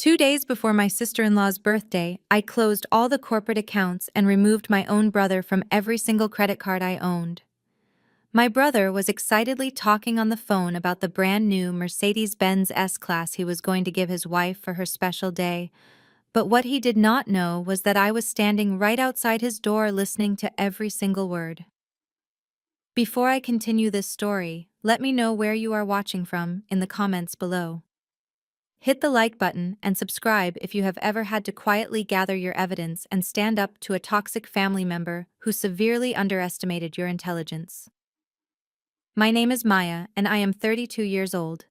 2 days before my sister-in-law's birthday, I closed all the corporate accounts and removed my own brother from every single credit card I owned. My brother was excitedly talking on the phone about the brand new Mercedes-Benz S-Class he was going to give his wife for her special day, but what he did not know was that I was standing right outside his door listening to every single word. Before I continue this story, let me know where you are watching from in the comments below. Hit the like button and subscribe if you have ever had to quietly gather your evidence and stand up to a toxic family member who severely underestimated your intelligence. My name is Maya, and I am 32 years old.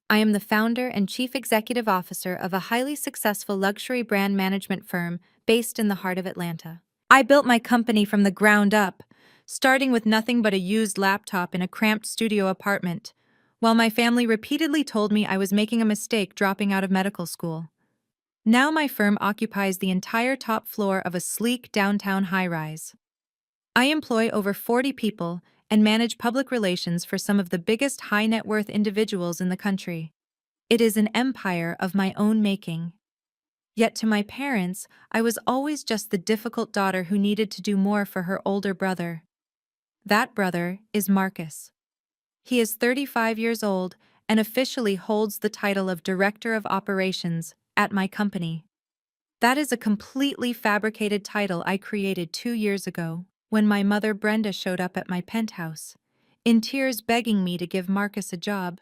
I am the founder and chief executive officer of a highly successful luxury brand management firm based in the heart of Atlanta. I built my company from the ground up, starting with nothing but a used laptop in a cramped studio apartment, while my family repeatedly told me I was making a mistake dropping out of medical school. Now my firm occupies the entire top floor of a sleek downtown high-rise. I employ over 40 people and manage public relations for some of the biggest high-net-worth individuals in the country. It is an empire of my own making. Yet to my parents, I was always just the difficult daughter who needed to do more for her older brother. That brother is Marcus. He is 35 years old and officially holds the title of Director of Operations at my company. That is a completely fabricated title I created 2 years ago when my mother Brenda showed up at my penthouse, in tears begging me to give Marcus a job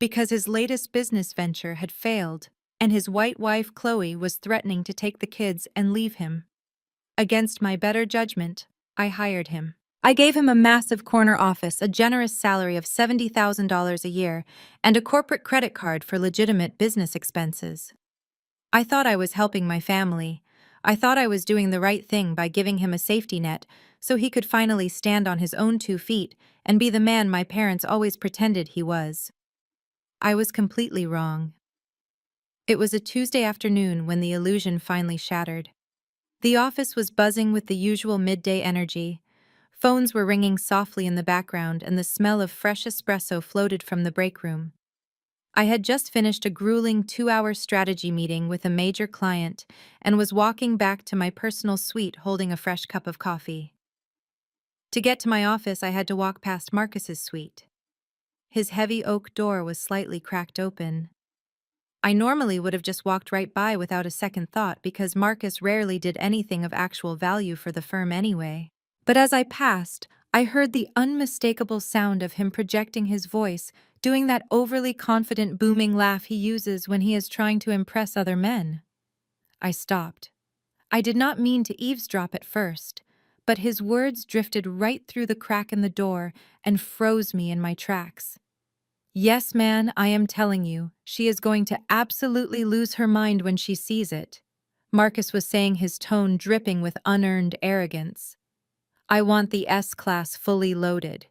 because his latest business venture had failed and his white wife Chloe was threatening to take the kids and leave him. Against my better judgment, I hired him. I gave him a massive corner office, a generous salary of $70,000 a year, and a corporate credit card for legitimate business expenses. I thought I was helping my family. I thought I was doing the right thing by giving him a safety net so he could finally stand on his own 2 feet and be the man my parents always pretended he was. I was completely wrong. It was a Tuesday afternoon when the illusion finally shattered. The office was buzzing with the usual midday energy. Phones were ringing softly in the background and the smell of fresh espresso floated from the break room. I had just finished a grueling 2-hour strategy meeting with a major client and was walking back to my personal suite holding a fresh cup of coffee. To get to my office, I had to walk past Marcus's suite. His heavy oak door was slightly cracked open. I normally would have just walked right by without a second thought because Marcus rarely did anything of actual value for the firm anyway. But as I passed, I heard the unmistakable sound of him projecting his voice, doing that overly confident booming laugh he uses when he is trying to impress other men. I stopped. I did not mean to eavesdrop at first, but his words drifted right through the crack in the door and froze me in my tracks. Yes, man, I am telling you, she is going to absolutely lose her mind when she sees it. Marcus was saying, his tone dripping with unearned arrogance. I want the S-Class fully loaded.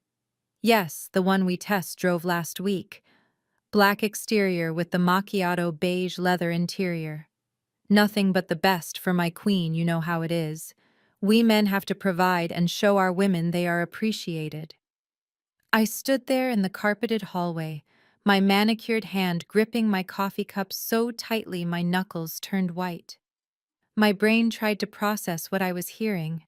Yes, the one we test drove last week. Black exterior with the macchiato beige leather interior. Nothing but the best for my queen, you know how it is. We men have to provide and show our women they are appreciated. I stood there in the carpeted hallway, my manicured hand gripping my coffee cup so tightly my knuckles turned white. My brain tried to process what I was hearing.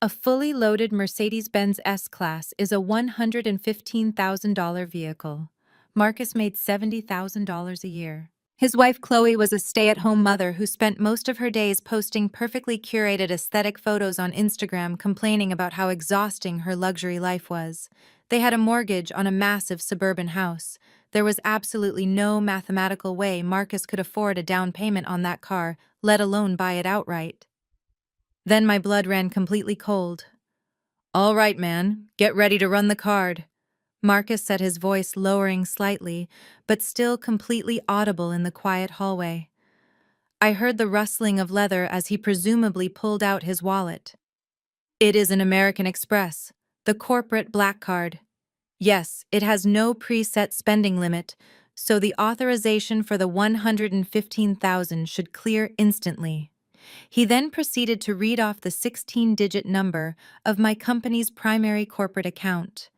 A fully loaded Mercedes-Benz S-Class is a $115,000 vehicle. Marcus made $70,000 a year. His wife Chloe was a stay-at-home mother who spent most of her days posting perfectly curated aesthetic photos on Instagram complaining about how exhausting her luxury life was. They had a mortgage on a massive suburban house. There was absolutely no mathematical way Marcus could afford a down payment on that car, let alone buy it outright. Then my blood ran completely cold. "All right, man, get ready to run the card." Marcus said, his voice lowering slightly, but still completely audible in the quiet hallway. I heard the rustling of leather as he presumably pulled out his wallet. "It is an American Express, the corporate black card. Yes, it has no preset spending limit, so the authorization for the $115,000 should clear instantly." He then proceeded to read off the 16-digit number of my company's primary corporate account.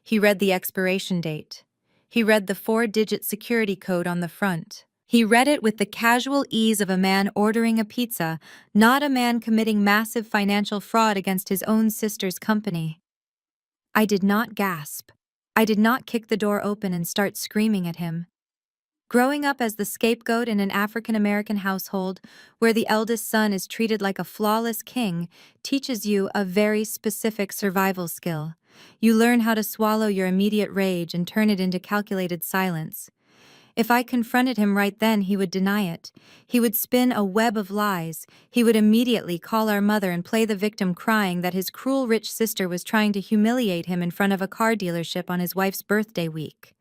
He read the expiration date. He read the 4-digit security code on the front. He read it with the casual ease of a man ordering a pizza, not a man committing massive financial fraud against his own sister's company. I did not gasp. I did not kick the door open and start screaming at him. Growing up as the scapegoat in an African American household, where the eldest son is treated like a flawless king, teaches you a very specific survival skill. You learn how to swallow your immediate rage and turn it into calculated silence. If I confronted him right then, he would deny it. He would spin a web of lies. He would immediately call our mother and play the victim, crying that his cruel rich sister was trying to humiliate him in front of a car dealership on his wife's birthday week.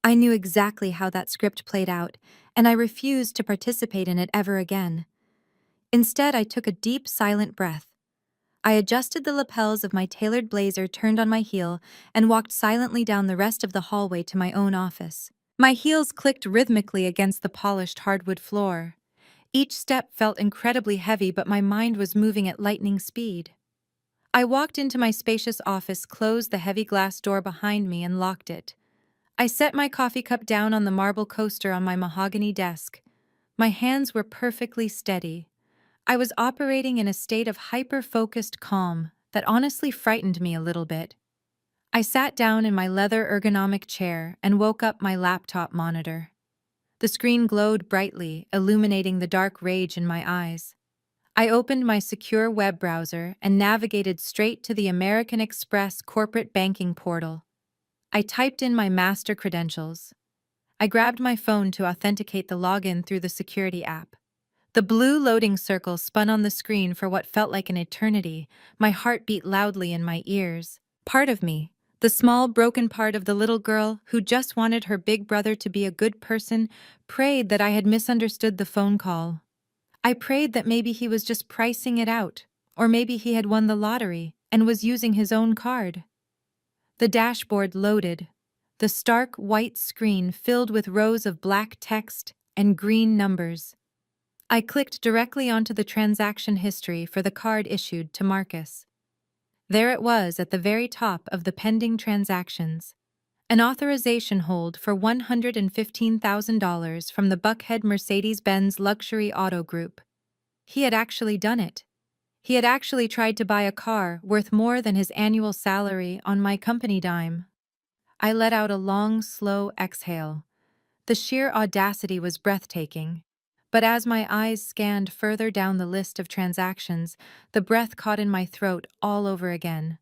I knew exactly how that script played out, and I refused to participate in it ever again. Instead, I took a deep, silent breath. I adjusted the lapels of my tailored blazer, turned on my heel, and walked silently down the rest of the hallway to my own office. My heels clicked rhythmically against the polished hardwood floor. Each step felt incredibly heavy, but my mind was moving at lightning speed. I walked into my spacious office, closed the heavy glass door behind me, and locked it. I set my coffee cup down on the marble coaster on my mahogany desk. My hands were perfectly steady. I was operating in a state of hyper-focused calm that honestly frightened me a little bit. I sat down in my leather ergonomic chair and woke up my laptop monitor. The screen glowed brightly, illuminating the dark rage in my eyes. I opened my secure web browser and navigated straight to the American Express corporate banking portal. I typed in my master credentials. I grabbed my phone to authenticate the login through the security app. The blue loading circle spun on the screen for what felt like an eternity. My heart beat loudly in my ears. Part of me, the small, broken part of the little girl who just wanted her big brother to be a good person, prayed that I had misunderstood the phone call. I prayed that maybe he was just pricing it out, or maybe he had won the lottery and was using his own card. The dashboard loaded. The stark white screen filled with rows of black text and green numbers. I clicked directly onto the transaction history for the card issued to Marcus. There it was at the very top of the pending transactions. An authorization hold for $115,000 from the Buckhead Mercedes-Benz Luxury Auto Group. He had actually done it. He had actually tried to buy a car worth more than his annual salary on my company dime. I let out a long, slow exhale. The sheer audacity was breathtaking. But as my eyes scanned further down the list of transactions, the breath caught in my throat all over again.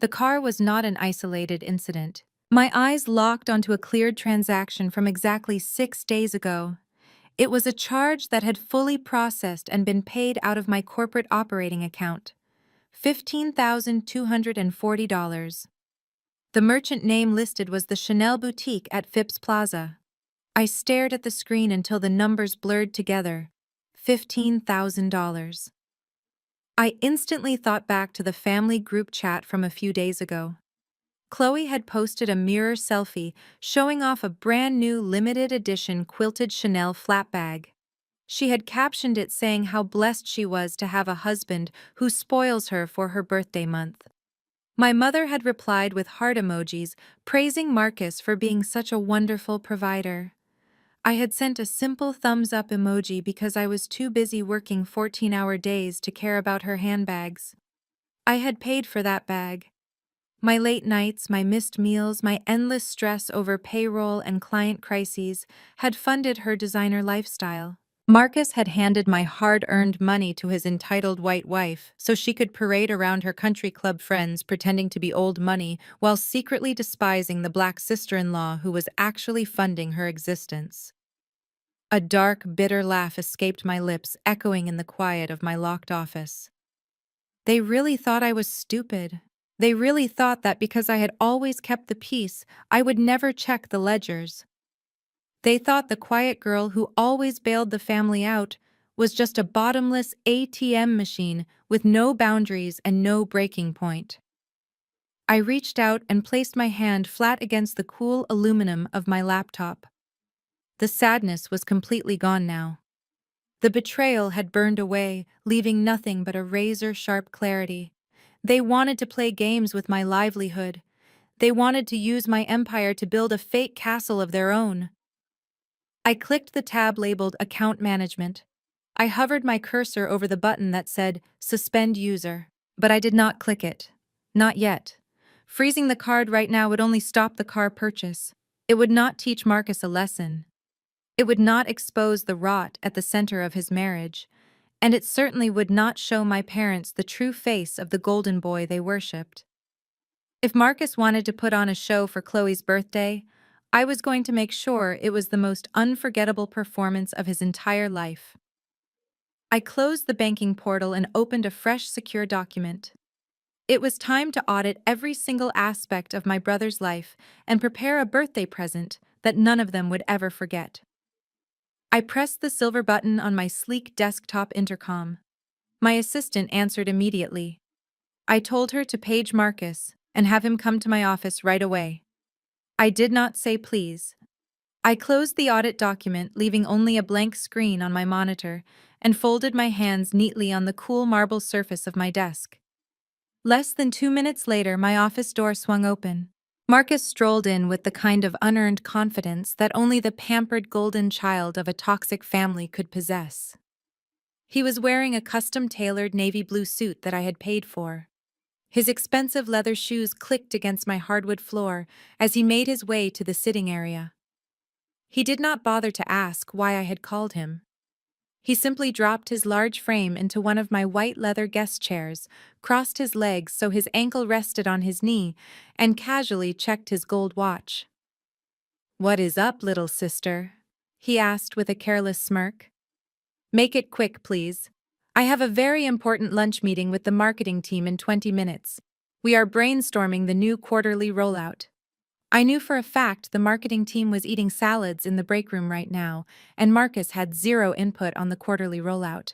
The car was not an isolated incident. My eyes locked onto a cleared transaction from exactly 6 days ago. It was a charge that had fully processed and been paid out of my corporate operating account. $15,240. The merchant name listed was the Chanel boutique at Phipps Plaza. I stared at the screen until the numbers blurred together. $15,000. I instantly thought back to the family group chat from a few days ago. Chloe had posted a mirror selfie showing off a brand new limited edition quilted Chanel flat bag. She had captioned it saying how blessed she was to have a husband who spoils her for her birthday month. My mother had replied with heart emojis, praising Marcus for being such a wonderful provider. I had sent a simple thumbs-up emoji because I was too busy working 14-hour days to care about her handbags. I had paid for that bag. My late nights, my missed meals, my endless stress over payroll and client crises had funded her designer lifestyle. Marcus had handed my hard-earned money to his entitled white wife so she could parade around her country club friends pretending to be old money while secretly despising the black sister-in-law who was actually funding her existence. A dark, bitter laugh escaped my lips, echoing in the quiet of my locked office. They really thought I was stupid. They really thought that because I had always kept the peace, I would never check the ledgers. They thought the quiet girl who always bailed the family out was just a bottomless ATM machine with no boundaries and no breaking point. I reached out and placed my hand flat against the cool aluminum of my laptop. The sadness was completely gone now. The betrayal had burned away, leaving nothing but a razor-sharp clarity. They wanted to play games with my livelihood. They wanted to use my empire to build a fake castle of their own. I clicked the tab labeled Account Management. I hovered my cursor over the button that said Suspend User, but I did not click it. Not yet. Freezing the card right now would only stop the car purchase. It would not teach Marcus a lesson. It would not expose the rot at the center of his marriage, and it certainly would not show my parents the true face of the golden boy they worshipped. If Marcus wanted to put on a show for Chloe's birthday, I was going to make sure it was the most unforgettable performance of his entire life. I closed the banking portal and opened a fresh, secure document. It was time to audit every single aspect of my brother's life and prepare a birthday present that none of them would ever forget. I pressed the silver button on my sleek desktop intercom. My assistant answered immediately. I told her to page Marcus and have him come to my office right away. I did not say please. I closed the audit document, leaving only a blank screen on my monitor, and folded my hands neatly on the cool marble surface of my desk. Less than 2 minutes later, my office door swung open. Marcus strolled in with the kind of unearned confidence that only the pampered golden child of a toxic family could possess. He was wearing a custom-tailored navy blue suit that I had paid for. His expensive leather shoes clicked against my hardwood floor as he made his way to the sitting area. He did not bother to ask why I had called him. He simply dropped his large frame into one of my white leather guest chairs, crossed his legs so his ankle rested on his knee, and casually checked his gold watch. "What is up, little sister?" he asked with a careless smirk. "Make it quick, please. I have a very important lunch meeting with the marketing team in 20 minutes. We are brainstorming the new quarterly rollout." I knew for a fact the marketing team was eating salads in the break room right now, and Marcus had zero input on the quarterly rollout.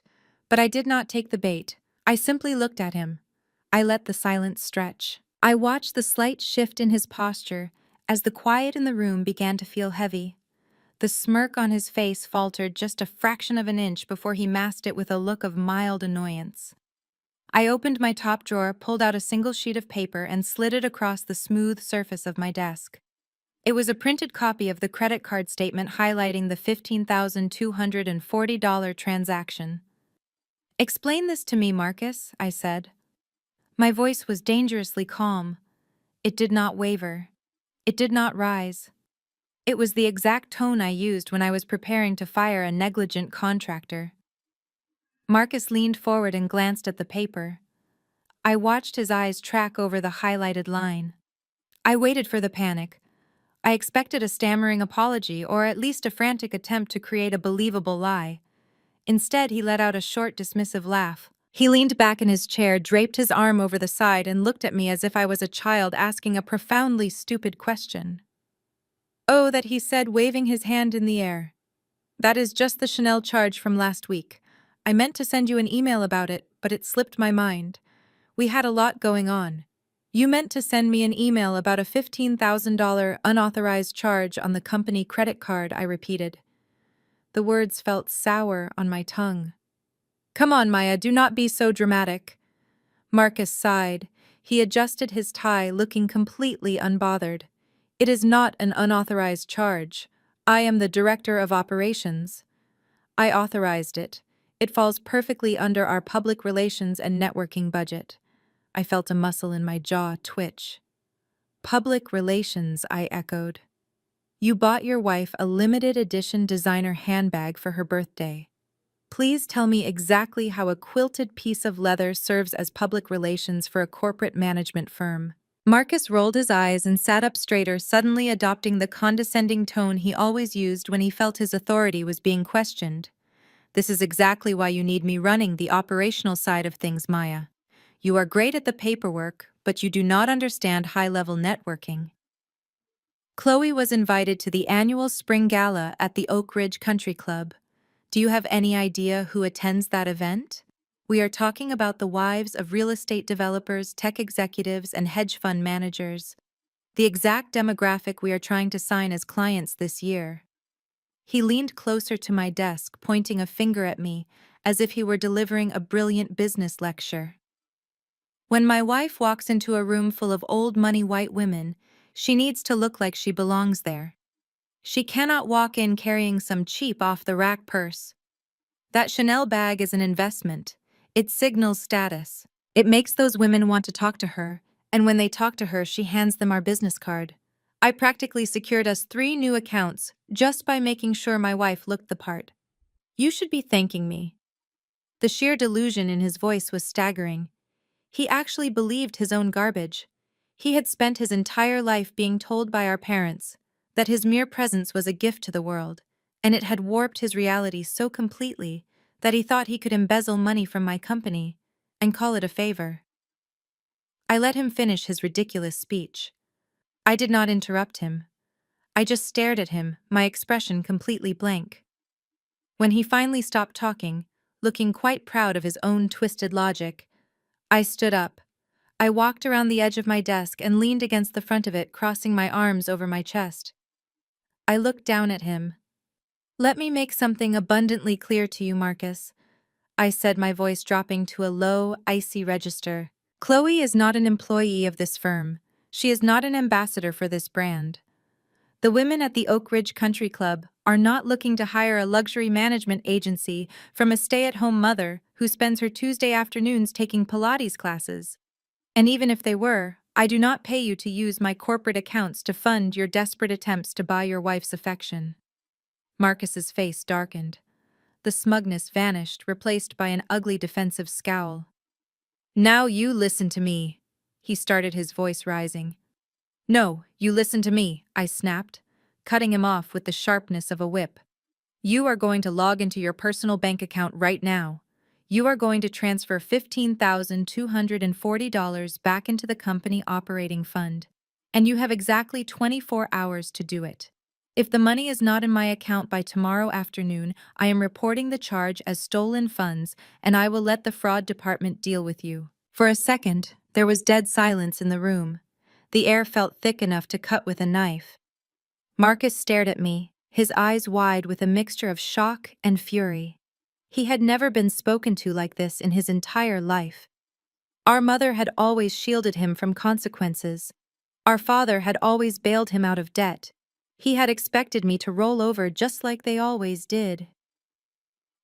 But I did not take the bait. I simply looked at him. I let the silence stretch. I watched the slight shift in his posture as the quiet in the room began to feel heavy. The smirk on his face faltered just a fraction of an inch before he masked it with a look of mild annoyance. I opened my top drawer, pulled out a single sheet of paper, and slid it across the smooth surface of my desk. It was a printed copy of the credit card statement highlighting the $15,240 transaction. "Explain this to me, Marcus," I said. My voice was dangerously calm. It did not waver. It did not rise. It was the exact tone I used when I was preparing to fire a negligent contractor. Marcus leaned forward and glanced at the paper. I watched his eyes track over the highlighted line. I waited for the panic. I expected a stammering apology or at least a frantic attempt to create a believable lie. Instead, he let out a short, dismissive laugh. He leaned back in his chair, draped his arm over the side, and looked at me as if I was a child asking a profoundly stupid question. "Oh," that he said, waving his hand in the air. "That is just the Chanel charge from last week. I meant to send you an email about it, but it slipped my mind. We had a lot going on." "You meant to send me an email about a $15,000 unauthorized charge on the company credit card," I repeated. The words felt sour on my tongue. "Come on, Maya, do not be so dramatic." Marcus sighed. He adjusted his tie, looking completely unbothered. "It is not an unauthorized charge. I am the director of operations. I authorized it. It falls perfectly under our public relations and networking budget." I felt a muscle in my jaw twitch. "Public relations," I echoed. "You bought your wife a limited edition designer handbag for her birthday. Please tell me exactly how a quilted piece of leather serves as public relations for a corporate management firm." Marcus rolled his eyes and sat up straighter, suddenly adopting the condescending tone he always used when he felt his authority was being questioned. "This is exactly why you need me running the operational side of things, Maya. You are great at the paperwork, but you do not understand high-level networking." Chloe was invited to the annual spring gala at the Oak Ridge Country Club. Do you have any idea who attends that event? We are talking about the wives of real estate developers, tech executives, and hedge fund managers. The exact demographic we are trying to sign as clients this year. He leaned closer to my desk, pointing a finger at me, as if he were delivering a brilliant business lecture. "When my wife walks into a room full of old money white women, she needs to look like she belongs there. She cannot walk in carrying some cheap off-the-rack purse. That Chanel bag is an investment. It signals status. It makes those women want to talk to her, and when they talk to her, she hands them our business card. I practically secured us 3 new accounts just by making sure my wife looked the part. You should be thanking me. The sheer delusion in his voice was staggering. He actually believed his own garbage. He had spent his entire life being told by our parents that his mere presence was a gift to the world, and it had warped his reality so completely that he thought he could embezzle money from my company and call it a favor. I let him finish his ridiculous speech. I did not interrupt him. I just stared at him, my expression completely blank. When he finally stopped talking, looking quite proud of his own twisted logic, I stood up. I walked around the edge of my desk and leaned against the front of it, crossing my arms over my chest. I looked down at him. "Let me make something abundantly clear to you, Marcus," I said, my voice dropping to a low, icy register. "Chloe is not an employee of this firm. She is not an ambassador for this brand. The women at the Oak Ridge Country Club are not looking to hire a luxury management agency from a stay-at-home mother who spends her Tuesday afternoons taking Pilates classes. And even if they were, I do not pay you to use my corporate accounts to fund your desperate attempts to buy your wife's affection." Marcus's face darkened. The smugness vanished, replaced by an ugly defensive scowl. "Now you listen to me," he started, his voice rising. "No, you listen to me," I snapped, cutting him off with the sharpness of a whip. "You are going to log into your personal bank account right now. You are going to transfer $15,240 back into the company operating fund. And you have exactly 24 hours to do it. If the money is not in my account by tomorrow afternoon, I am reporting the charge as stolen funds, and I will let the fraud department deal with you." For a second, there was dead silence in the room. The air felt thick enough to cut with a knife. Marcus stared at me, his eyes wide with a mixture of shock and fury. He had never been spoken to like this in his entire life. Our mother had always shielded him from consequences. Our father had always bailed him out of debt. He had expected me to roll over just like they always did.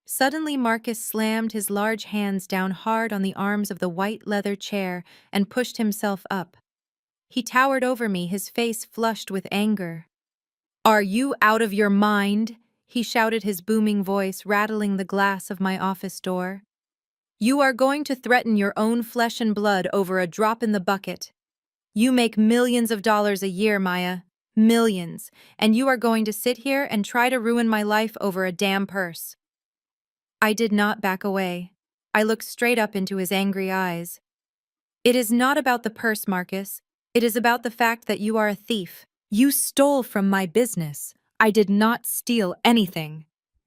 Suddenly, Marcus slammed his large hands down hard on the arms of the white leather chair and pushed himself up. He towered over me, his face flushed with anger. "Are you out of your mind?" he shouted, his booming voice rattling the glass of my office door. "You are going to threaten your own flesh and blood over a drop in the bucket. You make millions of dollars a year, Maya. Millions. And you are going to sit here and try to ruin my life over a damn purse." I did not back away. I looked straight up into his angry eyes. "It is not about the purse, Marcus. It is about the fact that you are a thief. You stole from my business. I did not steal anything,"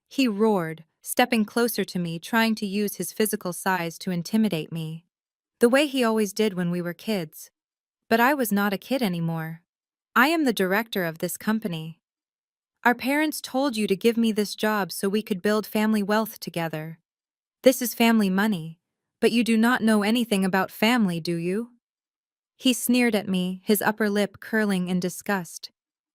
he roared, stepping closer to me, trying to use his physical size to intimidate me. The way he always did when we were kids. But I was not a kid anymore. I am the director of this company. Our parents told you to give me this job so we could build family wealth together. This is family money, but you do not know anything about family, do you? He sneered at me, his upper lip curling in disgust.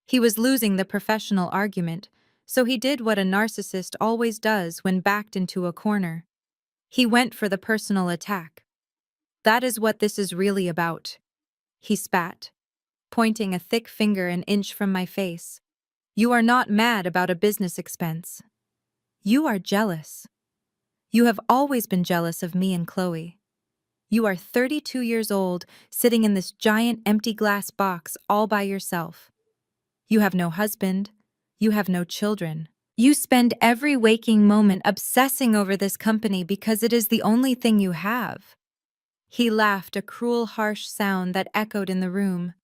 He was losing the professional argument, so he did what a narcissist always does when backed into a corner. He went for the personal attack. "That is what this is really about," he spat, pointing a thick finger an inch from my face. "You are not mad about a business expense. You are jealous. You have always been jealous of me and Chloe. You are 32 years old, sitting in this giant empty glass box all by yourself. You have no husband. You have no children. You spend every waking moment obsessing over this company because it is the only thing you have." He laughed, a cruel, harsh sound that echoed in the room.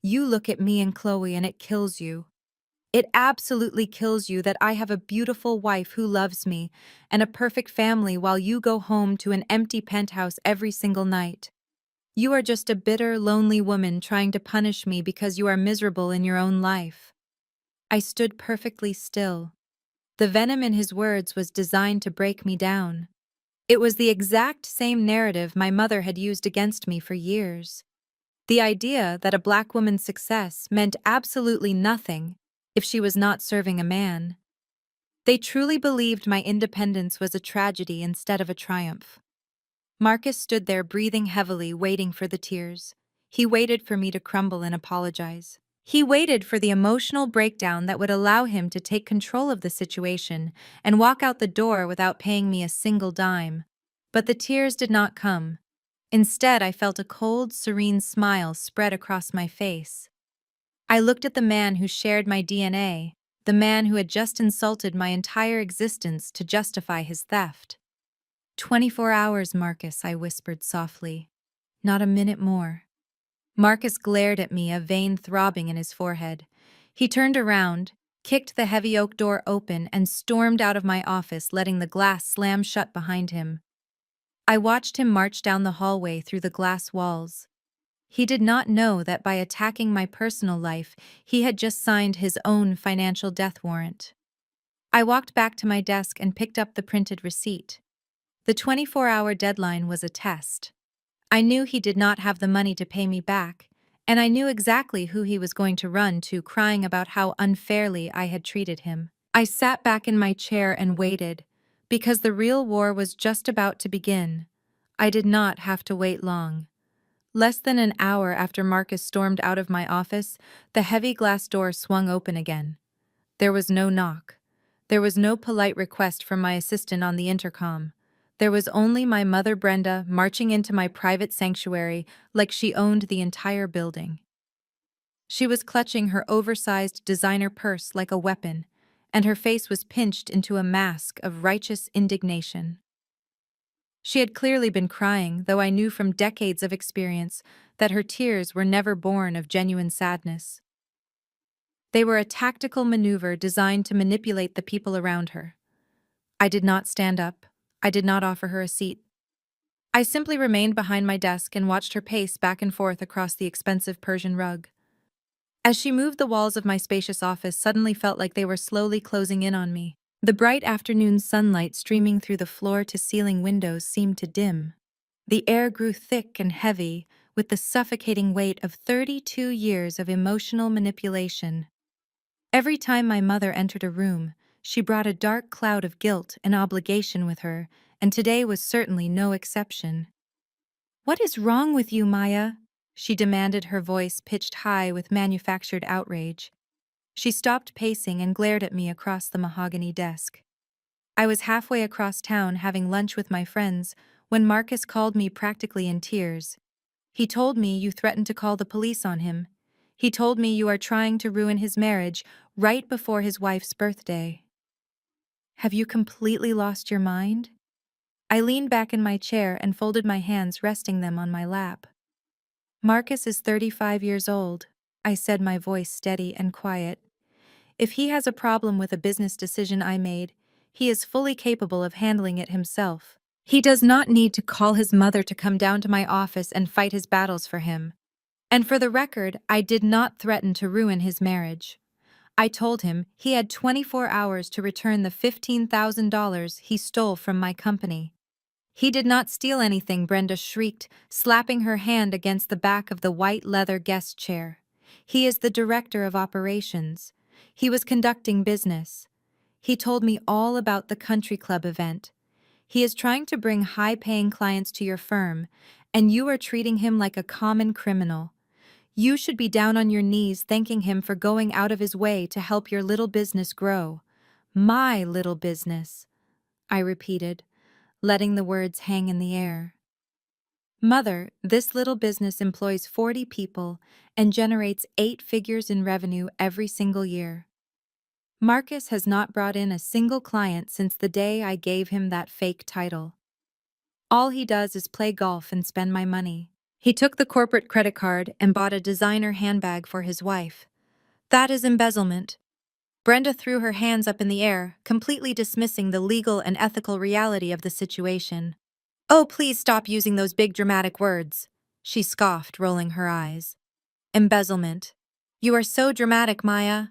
"You look at me and Chloe and it kills you. It absolutely kills you that I have a beautiful wife who loves me and a perfect family while you go home to an empty penthouse every single night. You are just a bitter, lonely woman trying to punish me because you are miserable in your own life." I stood perfectly still. The venom in his words was designed to break me down. It was the exact same narrative my mother had used against me for years. The idea that a black woman's success meant absolutely nothing if she was not serving a man. They truly believed my independence was a tragedy instead of a triumph. Marcus stood there breathing heavily, waiting for the tears. He waited for me to crumble and apologize. He waited for the emotional breakdown that would allow him to take control of the situation and walk out the door without paying me a single dime. But the tears did not come. Instead, I felt a cold, serene smile spread across my face. I looked at the man who shared my DNA, the man who had just insulted my entire existence to justify his theft. 24 hours, Marcus, I whispered softly. Not a minute more. Marcus glared at me, a vein throbbing in his forehead. He turned around, kicked the heavy oak door open, and stormed out of my office, letting the glass slam shut behind him. I watched him march down the hallway through the glass walls. He did not know that by attacking my personal life, he had just signed his own financial death warrant. I walked back to my desk and picked up the printed receipt. The 24-hour deadline was a test. I knew he did not have the money to pay me back, and I knew exactly who he was going to run to, crying about how unfairly I had treated him. I sat back in my chair and waited, because the real war was just about to begin. I did not have to wait long. Less than an hour after Marcus stormed out of my office, the heavy glass door swung open again. There was no knock. There was no polite request from my assistant on the intercom. There was only my mother Brenda marching into my private sanctuary like she owned the entire building. She was clutching her oversized designer purse like a weapon, and her face was pinched into a mask of righteous indignation. She had clearly been crying, though I knew from decades of experience that her tears were never born of genuine sadness. They were a tactical maneuver designed to manipulate the people around her. I did not stand up. I did not offer her a seat. I simply remained behind my desk and watched her pace back and forth across the expensive Persian rug. As she moved, the walls of my spacious office suddenly felt like they were slowly closing in on me. The bright afternoon sunlight streaming through the floor-to-ceiling windows seemed to dim. The air grew thick and heavy, with the suffocating weight of 32 years of emotional manipulation. Every time my mother entered a room, she brought a dark cloud of guilt and obligation with her, and today was certainly no exception. "What is wrong with you, Maya?" she demanded, her voice pitched high with manufactured outrage. She stopped pacing and glared at me across the mahogany desk. I was halfway across town having lunch with my friends when Marcus called me practically in tears. He told me you threatened to call the police on him. He told me you are trying to ruin his marriage right before his wife's birthday. Have you completely lost your mind? I leaned back in my chair and folded my hands, resting them on my lap. Marcus is 35 years old, I said, my voice steady and quiet. If he has a problem with a business decision I made, he is fully capable of handling it himself. He does not need to call his mother to come down to my office and fight his battles for him. And for the record, I did not threaten to ruin his marriage. I told him he had 24 hours to return the $15,000 he stole from my company. He did not steal anything, Brenda shrieked, slapping her hand against the back of the white leather guest chair. He is the director of operations. He was conducting business. He told me all about the country club event. He is trying to bring high-paying clients to your firm, and you are treating him like a common criminal. You should be down on your knees thanking him for going out of his way to help your little business grow. My little business, I repeated, letting the words hang in the air. Mother, this little business employs 40 people and generates 8 figures in revenue every single year. Marcus has not brought in a single client since the day I gave him that fake title. All he does is play golf and spend my money. He took the corporate credit card and bought a designer handbag for his wife. That is embezzlement. Brenda threw her hands up in the air, completely dismissing the legal and ethical reality of the situation. "Oh, please stop using those big dramatic words," she scoffed, rolling her eyes. "Embezzlement. You are so dramatic, Maya.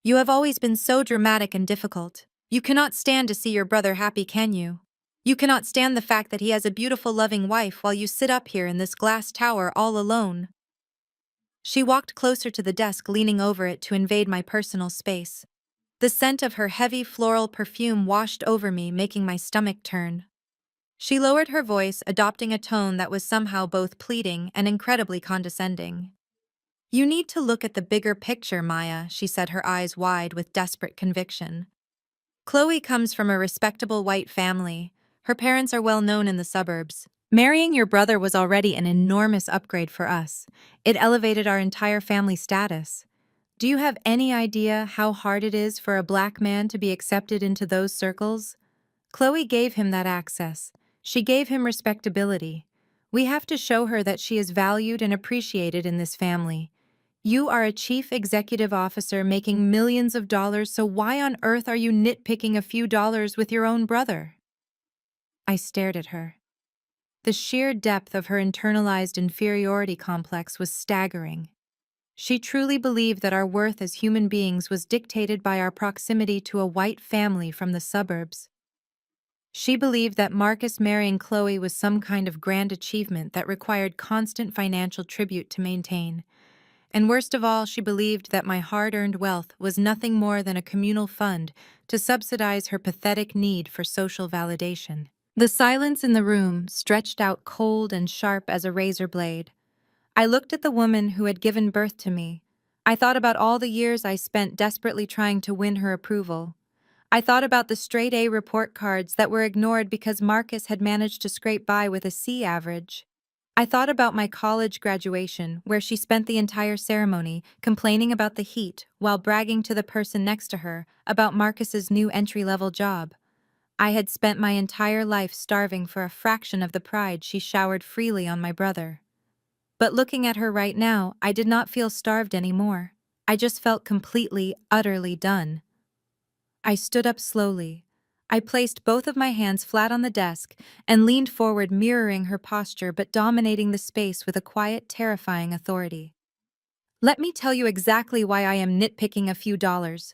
You have always been so dramatic and difficult. You cannot stand to see your brother happy, can you? You cannot stand the fact that he has a beautiful, loving wife while you sit up here in this glass tower all alone." She walked closer to the desk, leaning over it to invade my personal space. The scent of her heavy floral perfume washed over me, making my stomach turn. She lowered her voice, adopting a tone that was somehow both pleading and incredibly condescending. "You need to look at the bigger picture, Maya," she said, her eyes wide with desperate conviction. "Chloe comes from a respectable white family. Her parents are well known in the suburbs. Marrying your brother was already an enormous upgrade for us. It elevated our entire family status. Do you have any idea how hard it is for a black man to be accepted into those circles? Chloe gave him that access. She gave him respectability. We have to show her that she is valued and appreciated in this family. You are a chief executive officer making millions of dollars, so why on earth are you nitpicking a few dollars with your own brother?" I stared at her. The sheer depth of her internalized inferiority complex was staggering. She truly believed that our worth as human beings was dictated by our proximity to a white family from the suburbs. She believed that Marcus marrying Chloe was some kind of grand achievement that required constant financial tribute to maintain. And worst of all, she believed that my hard-earned wealth was nothing more than a communal fund to subsidize her pathetic need for social validation. The silence in the room stretched out cold and sharp as a razor blade. I looked at the woman who had given birth to me. I thought about all the years I spent desperately trying to win her approval. I thought about the straight-A report cards that were ignored because Marcus had managed to scrape by with a C average. I thought about my college graduation, where she spent the entire ceremony complaining about the heat while bragging to the person next to her about Marcus's new entry-level job. I had spent my entire life starving for a fraction of the pride she showered freely on my brother. But looking at her right now, I did not feel starved anymore. I just felt completely, utterly done. I stood up slowly. I placed both of my hands flat on the desk and leaned forward, mirroring her posture but dominating the space with a quiet, terrifying authority. "Let me tell you exactly why I am nitpicking a few dollars,"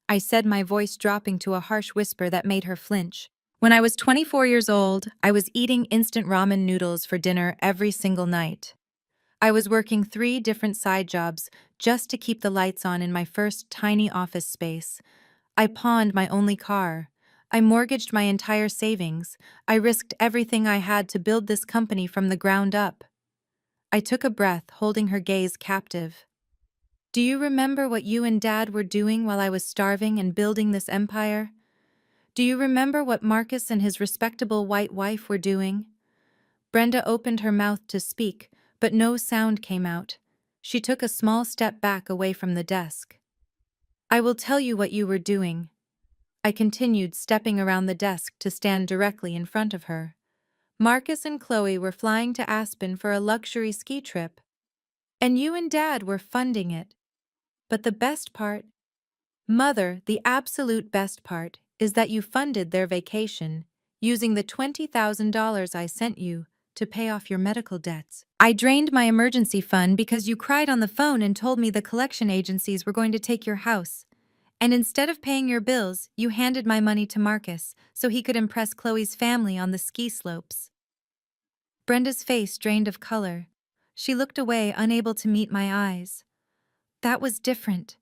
I said, my voice dropping to a harsh whisper that made her flinch. "When I was 24 years old, I was eating instant ramen noodles for dinner every single night. I was working 3 different side jobs just to keep the lights on in my first tiny office space. I pawned my only car. I mortgaged my entire savings. I risked everything I had to build this company from the ground up." I took a breath, holding her gaze captive. "Do you remember what you and Dad were doing while I was starving and building this empire? Do you remember what Marcus and his respectable white wife were doing?" Brenda opened her mouth to speak, but no sound came out. She took a small step back away from the desk. "I will tell you what you were doing," I continued, stepping around the desk to stand directly in front of her. "Marcus and Chloe were flying to Aspen for a luxury ski trip. And you and Dad were funding it. But the best part, Mother, the absolute best part, is that you funded their vacation, using the $20,000 I sent you to pay off your medical debts. I drained my emergency fund because you cried on the phone and told me the collection agencies were going to take your house. And instead of paying your bills, you handed my money to Marcus so he could impress Chloe's family on the ski slopes." Brenda's face drained of color. She looked away, unable to meet my eyes. "That was different,"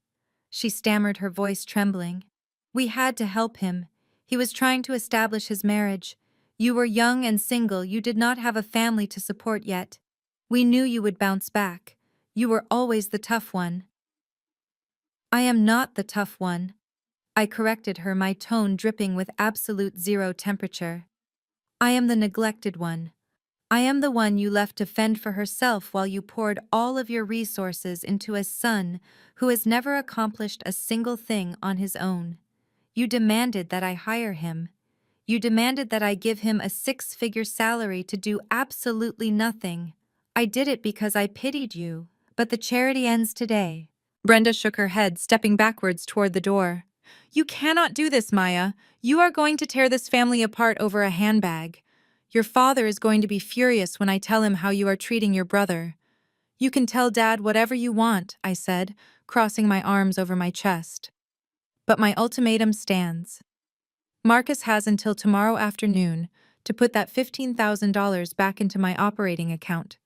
she stammered, her voice trembling. "We had to help him. He was trying to establish his marriage. You were young and single, you did not have a family to support yet. We knew you would bounce back. You were always the tough one." "I am not the tough one," I corrected her, my tone dripping with absolute zero temperature. "I am the neglected one. I am the one you left to fend for herself while you poured all of your resources into a son who has never accomplished a single thing on his own. You demanded that I hire him. You demanded that I give him a 6-figure salary to do absolutely nothing. I did it because I pitied you, but the charity ends today." Brenda shook her head, stepping backwards toward the door. "You cannot do this, Maya. You are going to tear this family apart over a handbag. Your father is going to be furious when I tell him how you are treating your brother." "You can tell Dad whatever you want," I said, crossing my arms over my chest. "But my ultimatum stands. Marcus has until tomorrow afternoon to put that $15,000 back into my operating account.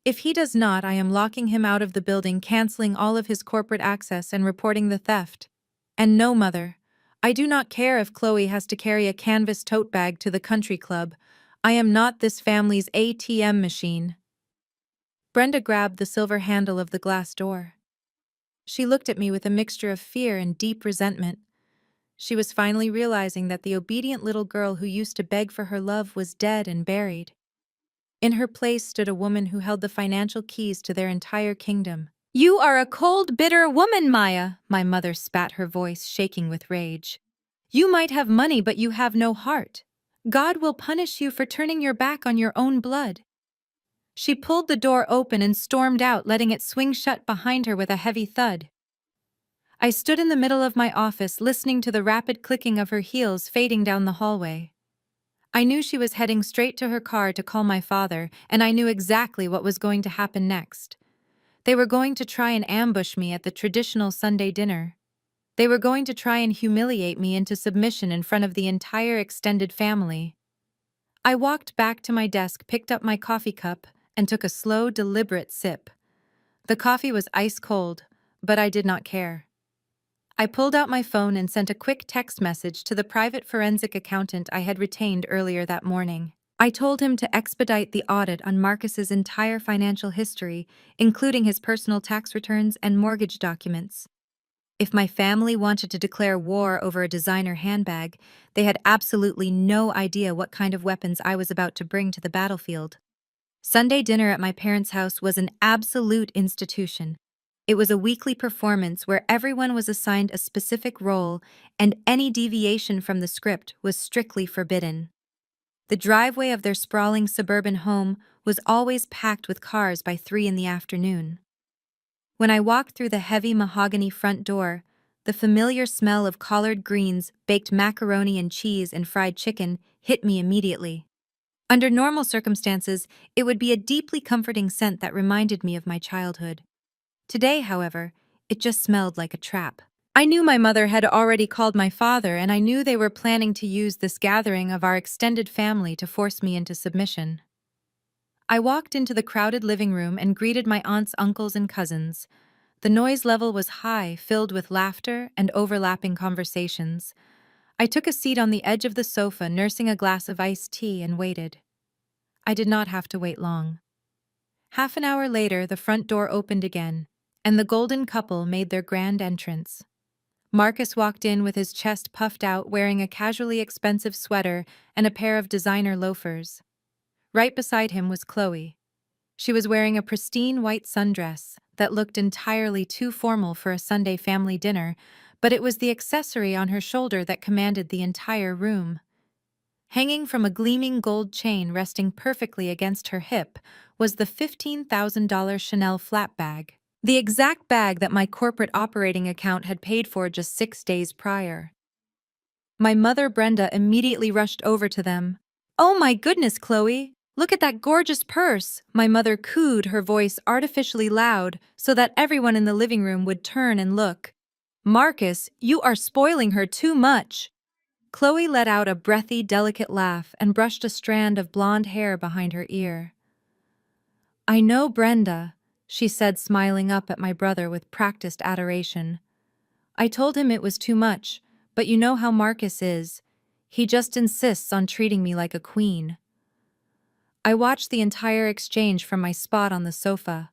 If he does not, I am locking him out of the building, canceling all of his corporate access and reporting the theft. And no, Mother, I do not care if Chloe has to carry a canvas tote bag to the country club. I am not this family's ATM machine. Brenda grabbed the silver handle of the glass door. She looked at me with a mixture of fear and deep resentment. She was finally realizing that the obedient little girl who used to beg for her love was dead and buried. In her place stood a woman who held the financial keys to their entire kingdom. "You are a cold, bitter woman, Maya," my mother spat, her voice shaking with rage. "You might have money, but you have no heart. God will punish you for turning your back on your own blood." She pulled the door open and stormed out, letting it swing shut behind her with a heavy thud. I stood in the middle of my office, listening to the rapid clicking of her heels fading down the hallway. I knew she was heading straight to her car to call my father, and I knew exactly what was going to happen next. They were going to try and ambush me at the traditional Sunday dinner. They were going to try and humiliate me into submission in front of the entire extended family. I walked back to my desk, picked up my coffee cup, and took a slow, deliberate sip. The coffee was ice cold, but I did not care. I pulled out my phone and sent a quick text message to the private forensic accountant I had retained earlier that morning. I told him to expedite the audit on Marcus's entire financial history, including his personal tax returns and mortgage documents. If my family wanted to declare war over a designer handbag, they had absolutely no idea what kind of weapons I was about to bring to the battlefield. Sunday dinner at my parents' house was an absolute institution. It was a weekly performance where everyone was assigned a specific role, and any deviation from the script was strictly forbidden. The driveway of their sprawling suburban home was always packed with cars by 3 in the afternoon. When I walked through the heavy mahogany front door, the familiar smell of collard greens, baked macaroni and cheese, and fried chicken hit me immediately. Under normal circumstances, it would be a deeply comforting scent that reminded me of my childhood. Today, however, it just smelled like a trap. I knew my mother had already called my father, and I knew they were planning to use this gathering of our extended family to force me into submission. I walked into the crowded living room and greeted my aunts, uncles, and cousins. The noise level was high, filled with laughter and overlapping conversations. I took a seat on the edge of the sofa, nursing a glass of iced tea, and waited. I did not have to wait long. Half an hour later, the front door opened again, and the golden couple made their grand entrance. Marcus walked in with his chest puffed out, wearing a casually expensive sweater and a pair of designer loafers. Right beside him was Chloe. She was wearing a pristine white sundress that looked entirely too formal for a Sunday family dinner, but it was the accessory on her shoulder that commanded the entire room. Hanging from a gleaming gold chain resting perfectly against her hip was the $15,000 Chanel flat bag, the exact bag that my corporate operating account had paid for just 6 days prior. My mother, Brenda, immediately rushed over to them. "Oh my goodness, Chloe! Look at that gorgeous purse!" My mother cooed, her voice artificially loud so that everyone in the living room would turn and look. "Marcus, you are spoiling her too much." Chloe let out a breathy, delicate laugh and brushed a strand of blonde hair behind her ear. "I know, Brenda," she said, smiling up at my brother with practiced adoration. "I told him it was too much, but you know how Marcus is. He just insists on treating me like a queen." I watched the entire exchange from my spot on the sofa.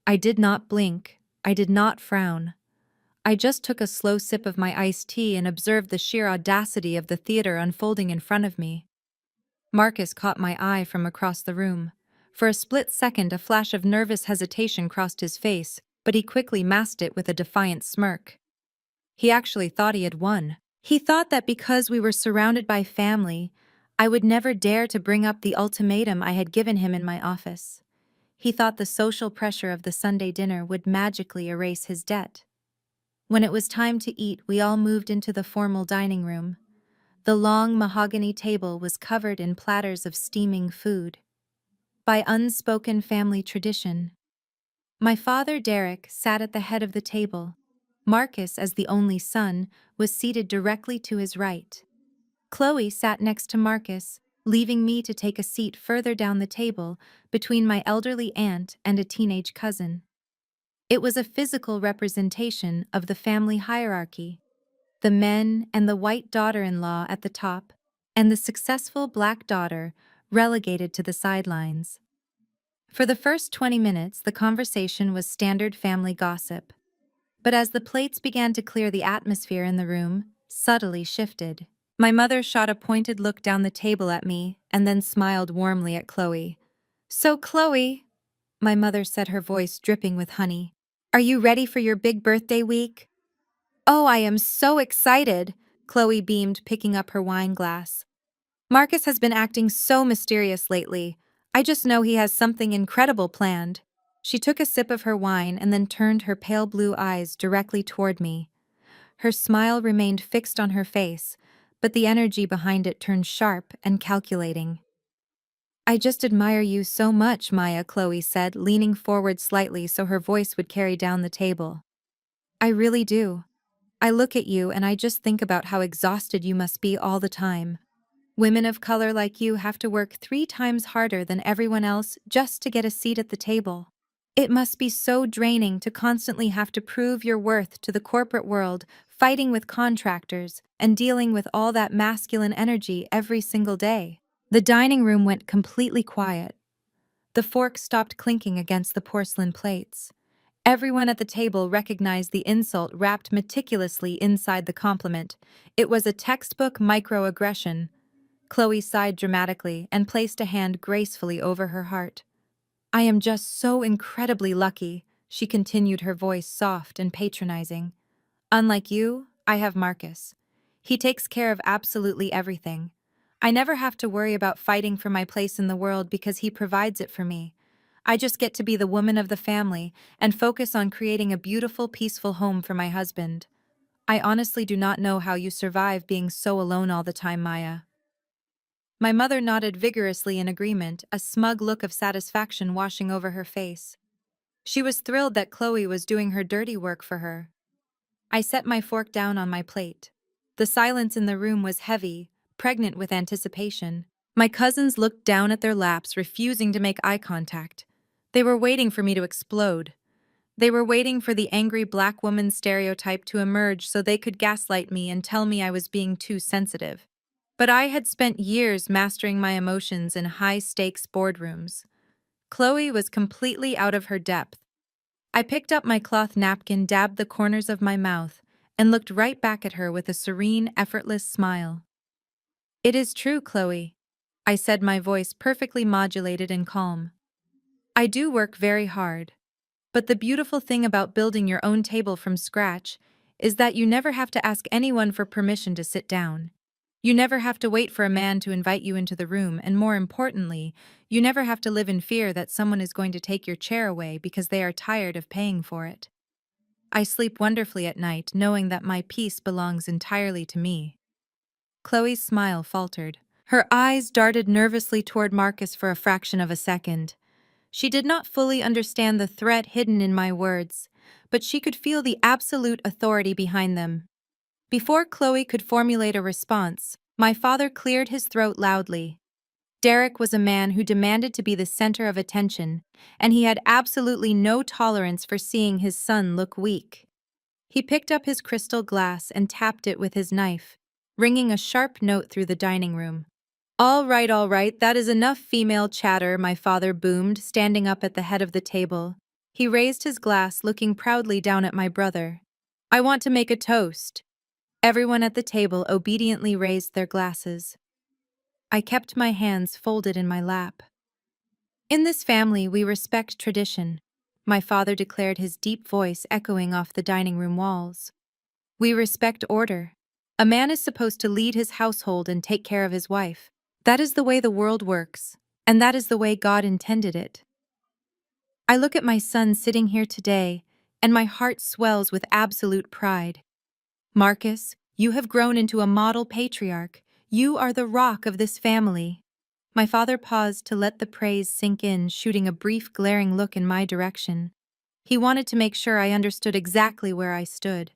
I did not blink. I did not frown. I just took a slow sip of my iced tea and observed the sheer audacity of the theater unfolding in front of me. Marcus caught my eye from across the room. For a split second, a flash of nervous hesitation crossed his face, but he quickly masked it with a defiant smirk. He actually thought he had won. He thought that because we were surrounded by family, I would never dare to bring up the ultimatum I had given him in my office. He thought the social pressure of the Sunday dinner would magically erase his debt. When it was time to eat, we all moved into the formal dining room. The long mahogany table was covered in platters of steaming food. By unspoken family tradition, my father, Derek, sat at the head of the table. Marcus, as the only son, was seated directly to his right. Chloe sat next to Marcus, leaving me to take a seat further down the table between my elderly aunt and a teenage cousin. It was a physical representation of the family hierarchy, the men and the white daughter-in-law at the top, and the successful black daughter relegated to the sidelines. For the first 20 minutes, the conversation was standard family gossip. But as the plates began to clear, the atmosphere in the room subtly shifted. My mother shot a pointed look down the table at me and then smiled warmly at Chloe. "So, Chloe," my mother said, her voice dripping with honey, "are you ready for your big birthday week?" "Oh, I am so excited," Chloe beamed, picking up her wine glass. "Marcus has been acting so mysterious lately. I just know he has something incredible planned." She took a sip of her wine and then turned her pale blue eyes directly toward me. Her smile remained fixed on her face, but the energy behind it turned sharp and calculating. "I just admire you so much, Maya," Chloe said, leaning forward slightly so her voice would carry down the table. "I really do. I look at you and I just think about how exhausted you must be all the time. Women of color like you have to work 3 times harder than everyone else just to get a seat at the table. It must be so draining to constantly have to prove your worth to the corporate world, fighting with contractors, and dealing with all that masculine energy every single day." The dining room went completely quiet. The forks stopped clinking against the porcelain plates. Everyone at the table recognized the insult wrapped meticulously inside the compliment. It was a textbook microaggression. Chloe sighed dramatically and placed a hand gracefully over her heart. "I am just so incredibly lucky," she continued, her voice soft and patronizing. "Unlike you, I have Marcus. He takes care of absolutely everything. I never have to worry about fighting for my place in the world because he provides it for me. I just get to be the woman of the family and focus on creating a beautiful, peaceful home for my husband. I honestly do not know how you survive being so alone all the time, Maya." My mother nodded vigorously in agreement, a smug look of satisfaction washing over her face. She was thrilled that Chloe was doing her dirty work for her. I set my fork down on my plate. The silence in the room was heavy, pregnant with anticipation. My cousins looked down at their laps, refusing to make eye contact. They were waiting for me to explode. They were waiting for the angry black woman stereotype to emerge so they could gaslight me and tell me I was being too sensitive. But I had spent years mastering my emotions in high-stakes boardrooms. Chloe was completely out of her depth. I picked up my cloth napkin, dabbed the corners of my mouth, and looked right back at her with a serene, effortless smile. "It is true, Chloe," I said, my voice perfectly modulated and calm. "I do work very hard. But the beautiful thing about building your own table from scratch is that you never have to ask anyone for permission to sit down. You never have to wait for a man to invite you into the room, and more importantly, you never have to live in fear that someone is going to take your chair away because they are tired of paying for it. I sleep wonderfully at night, knowing that my peace belongs entirely to me." Chloe's smile faltered. Her eyes darted nervously toward Marcus for a fraction of a second. She did not fully understand the threat hidden in my words, but she could feel the absolute authority behind them. Before Chloe could formulate a response, my father cleared his throat loudly. Derek was a man who demanded to be the center of attention, and he had absolutely no tolerance for seeing his son look weak. He picked up his crystal glass and tapped it with his knife, ringing a sharp note through the dining room. All right, that is enough female chatter," my father boomed, standing up at the head of the table. He raised his glass, looking proudly down at my brother. "I want to make a toast." Everyone at the table obediently raised their glasses. I kept my hands folded in my lap. "In this family, we respect tradition," my father declared, his deep voice echoing off the dining room walls. "We respect order. A man is supposed to lead his household and take care of his wife. That is the way the world works, and that is the way God intended it." I look at my son sitting here today, and my heart swells with absolute pride. "Marcus, you have grown into a model patriarch. You are the rock of this family." My father paused to let the praise sink in, shooting a brief, glaring look in my direction. He wanted to make sure I understood exactly where I stood.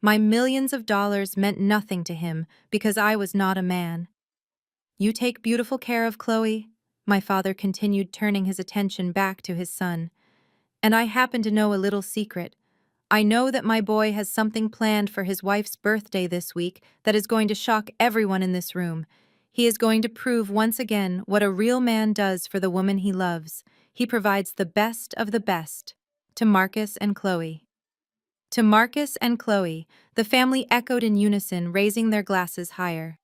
My millions of dollars meant nothing to him because I was not a man. You take beautiful care of Chloe, my father continued, turning his attention back to his son. And I happen to know a little secret. I know that my boy has something planned for his wife's birthday this week that is going to shock everyone in this room. He is going to prove once again what a real man does for the woman he loves. He provides the best of the best. To Marcus and Chloe. To Marcus and Chloe, the family echoed in unison, raising their glasses higher.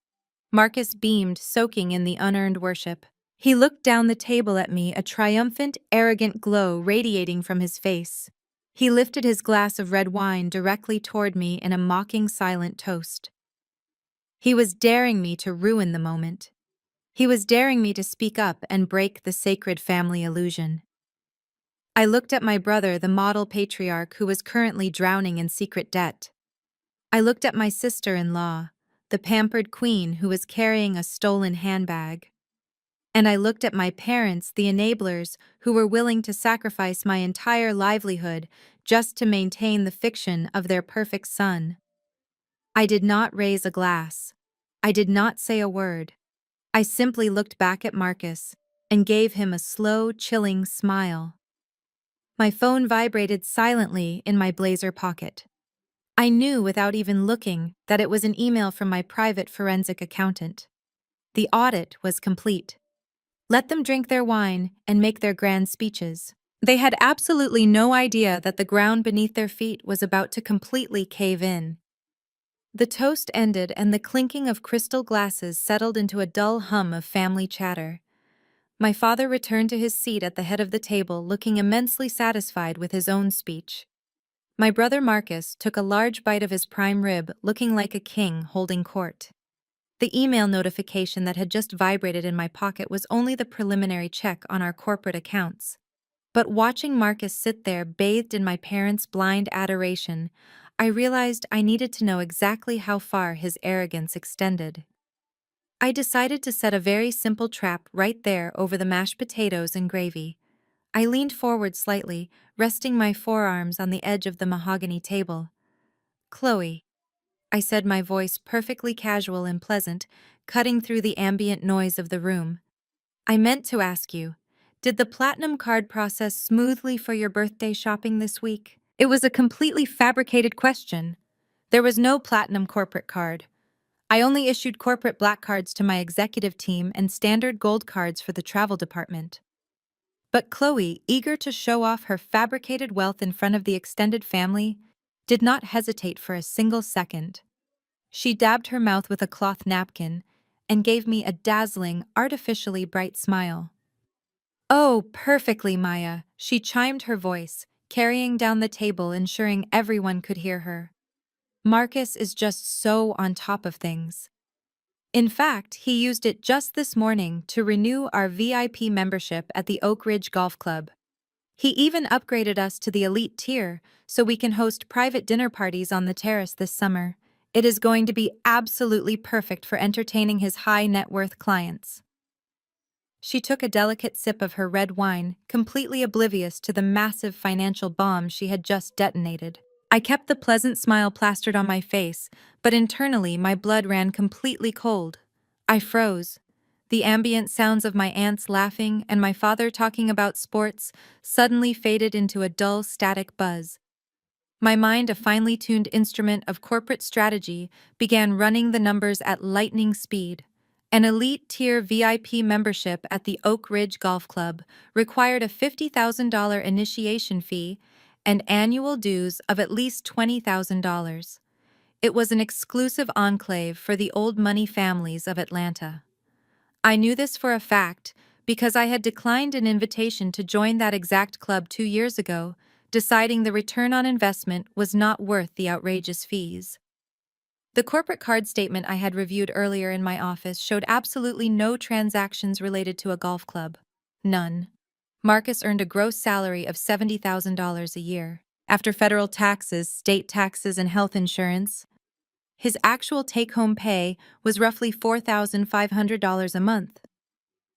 Marcus beamed, soaking in the unearned worship. He looked down the table at me, a triumphant, arrogant glow radiating from his face. He lifted his glass of red wine directly toward me in a mocking, silent toast. He was daring me to ruin the moment. He was daring me to speak up and break the sacred family illusion. I looked at my brother, the model patriarch who was currently drowning in secret debt. I looked at my sister-in-law, the pampered queen who was carrying a stolen handbag. And I looked at my parents, the enablers, who were willing to sacrifice my entire livelihood just to maintain the fiction of their perfect son. I did not raise a glass. I did not say a word. I simply looked back at Marcus and gave him a slow, chilling smile. My phone vibrated silently in my blazer pocket. I knew without even looking that it was an email from my private forensic accountant. The audit was complete. Let them drink their wine and make their grand speeches. They had absolutely no idea that the ground beneath their feet was about to completely cave in. The toast ended and the clinking of crystal glasses settled into a dull hum of family chatter. My father returned to his seat at the head of the table, looking immensely satisfied with his own speech. My brother Marcus took a large bite of his prime rib, looking like a king holding court. The email notification that had just vibrated in my pocket was only the preliminary check on our corporate accounts. But watching Marcus sit there bathed in my parents' blind adoration, I realized I needed to know exactly how far his arrogance extended. I decided to set a very simple trap right there over the mashed potatoes and gravy. I leaned forward slightly, resting my forearms on the edge of the mahogany table. Chloe, I said, my voice perfectly casual and pleasant, cutting through the ambient noise of the room. I meant to ask you, did the platinum card process smoothly for your birthday shopping this week? It was a completely fabricated question. There was no platinum corporate card. I only issued corporate black cards to my executive team and standard gold cards for the travel department. But Chloe, eager to show off her fabricated wealth in front of the extended family, did not hesitate for a single second. She dabbed her mouth with a cloth napkin and gave me a dazzling, artificially bright smile. Oh, perfectly, Maya, she chimed her voice, carrying down the table, ensuring everyone could hear her. Marcus is just so on top of things. In fact, he used it just this morning to renew our VIP membership at the Oak Ridge Golf Club. He even upgraded us to the elite tier so we can host private dinner parties on the terrace this summer. It is going to be absolutely perfect for entertaining his high net worth clients. She took a delicate sip of her red wine, completely oblivious to the massive financial bomb she had just detonated. I kept the pleasant smile plastered on my face, but internally my blood ran completely cold. I froze. The ambient sounds of my aunts laughing and my father talking about sports suddenly faded into a dull, static buzz. My mind, a finely tuned instrument of corporate strategy, began running the numbers at lightning speed. An elite tier VIP membership at the Oak Ridge Golf Club required a $50,000 initiation fee and annual dues of at least $20,000. It was an exclusive enclave for the old money families of Atlanta. I knew this for a fact because I had declined an invitation to join that exact club 2 years ago, deciding the return on investment was not worth the outrageous fees. The corporate card statement I had reviewed earlier in my office showed absolutely no transactions related to a golf club. None. Marcus earned a gross salary of $70,000 a year. After federal taxes, state taxes, and health insurance, his actual take-home pay was roughly $4,500 a month.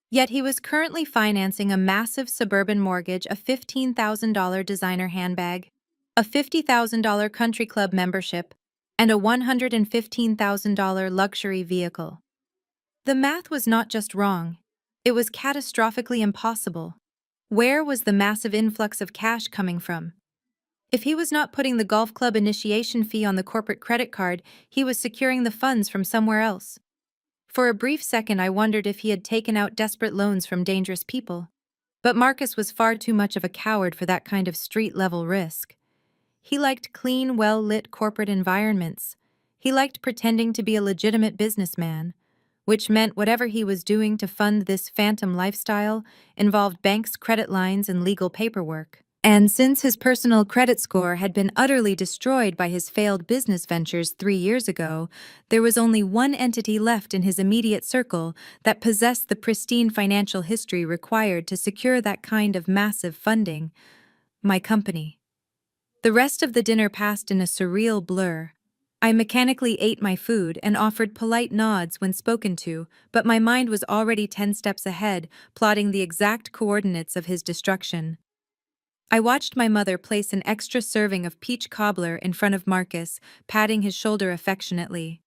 Yet he was currently financing a massive suburban mortgage, a $15,000 designer handbag, a $50,000 country club membership, and a $115,000 luxury vehicle. The math was not just wrong, it was catastrophically impossible. Where was the massive influx of cash coming from? If he was not putting the golf club initiation fee on the corporate credit card, he was securing the funds from somewhere else. For a brief second, I wondered if he had taken out desperate loans from dangerous people. But Marcus was far too much of a coward for that kind of street-level risk. He liked clean, well-lit corporate environments. He liked pretending to be a legitimate businessman, which meant whatever he was doing to fund this phantom lifestyle involved banks' credit lines and legal paperwork. And since his personal credit score had been utterly destroyed by his failed business ventures 3 years ago, there was only one entity left in his immediate circle that possessed the pristine financial history required to secure that kind of massive funding: my company. The rest of the dinner passed in a surreal blur. I mechanically ate my food and offered polite nods when spoken to, but my mind was already 10 steps ahead, plotting the exact coordinates of his destruction. I watched my mother place an extra serving of peach cobbler in front of Marcus, patting his shoulder affectionately.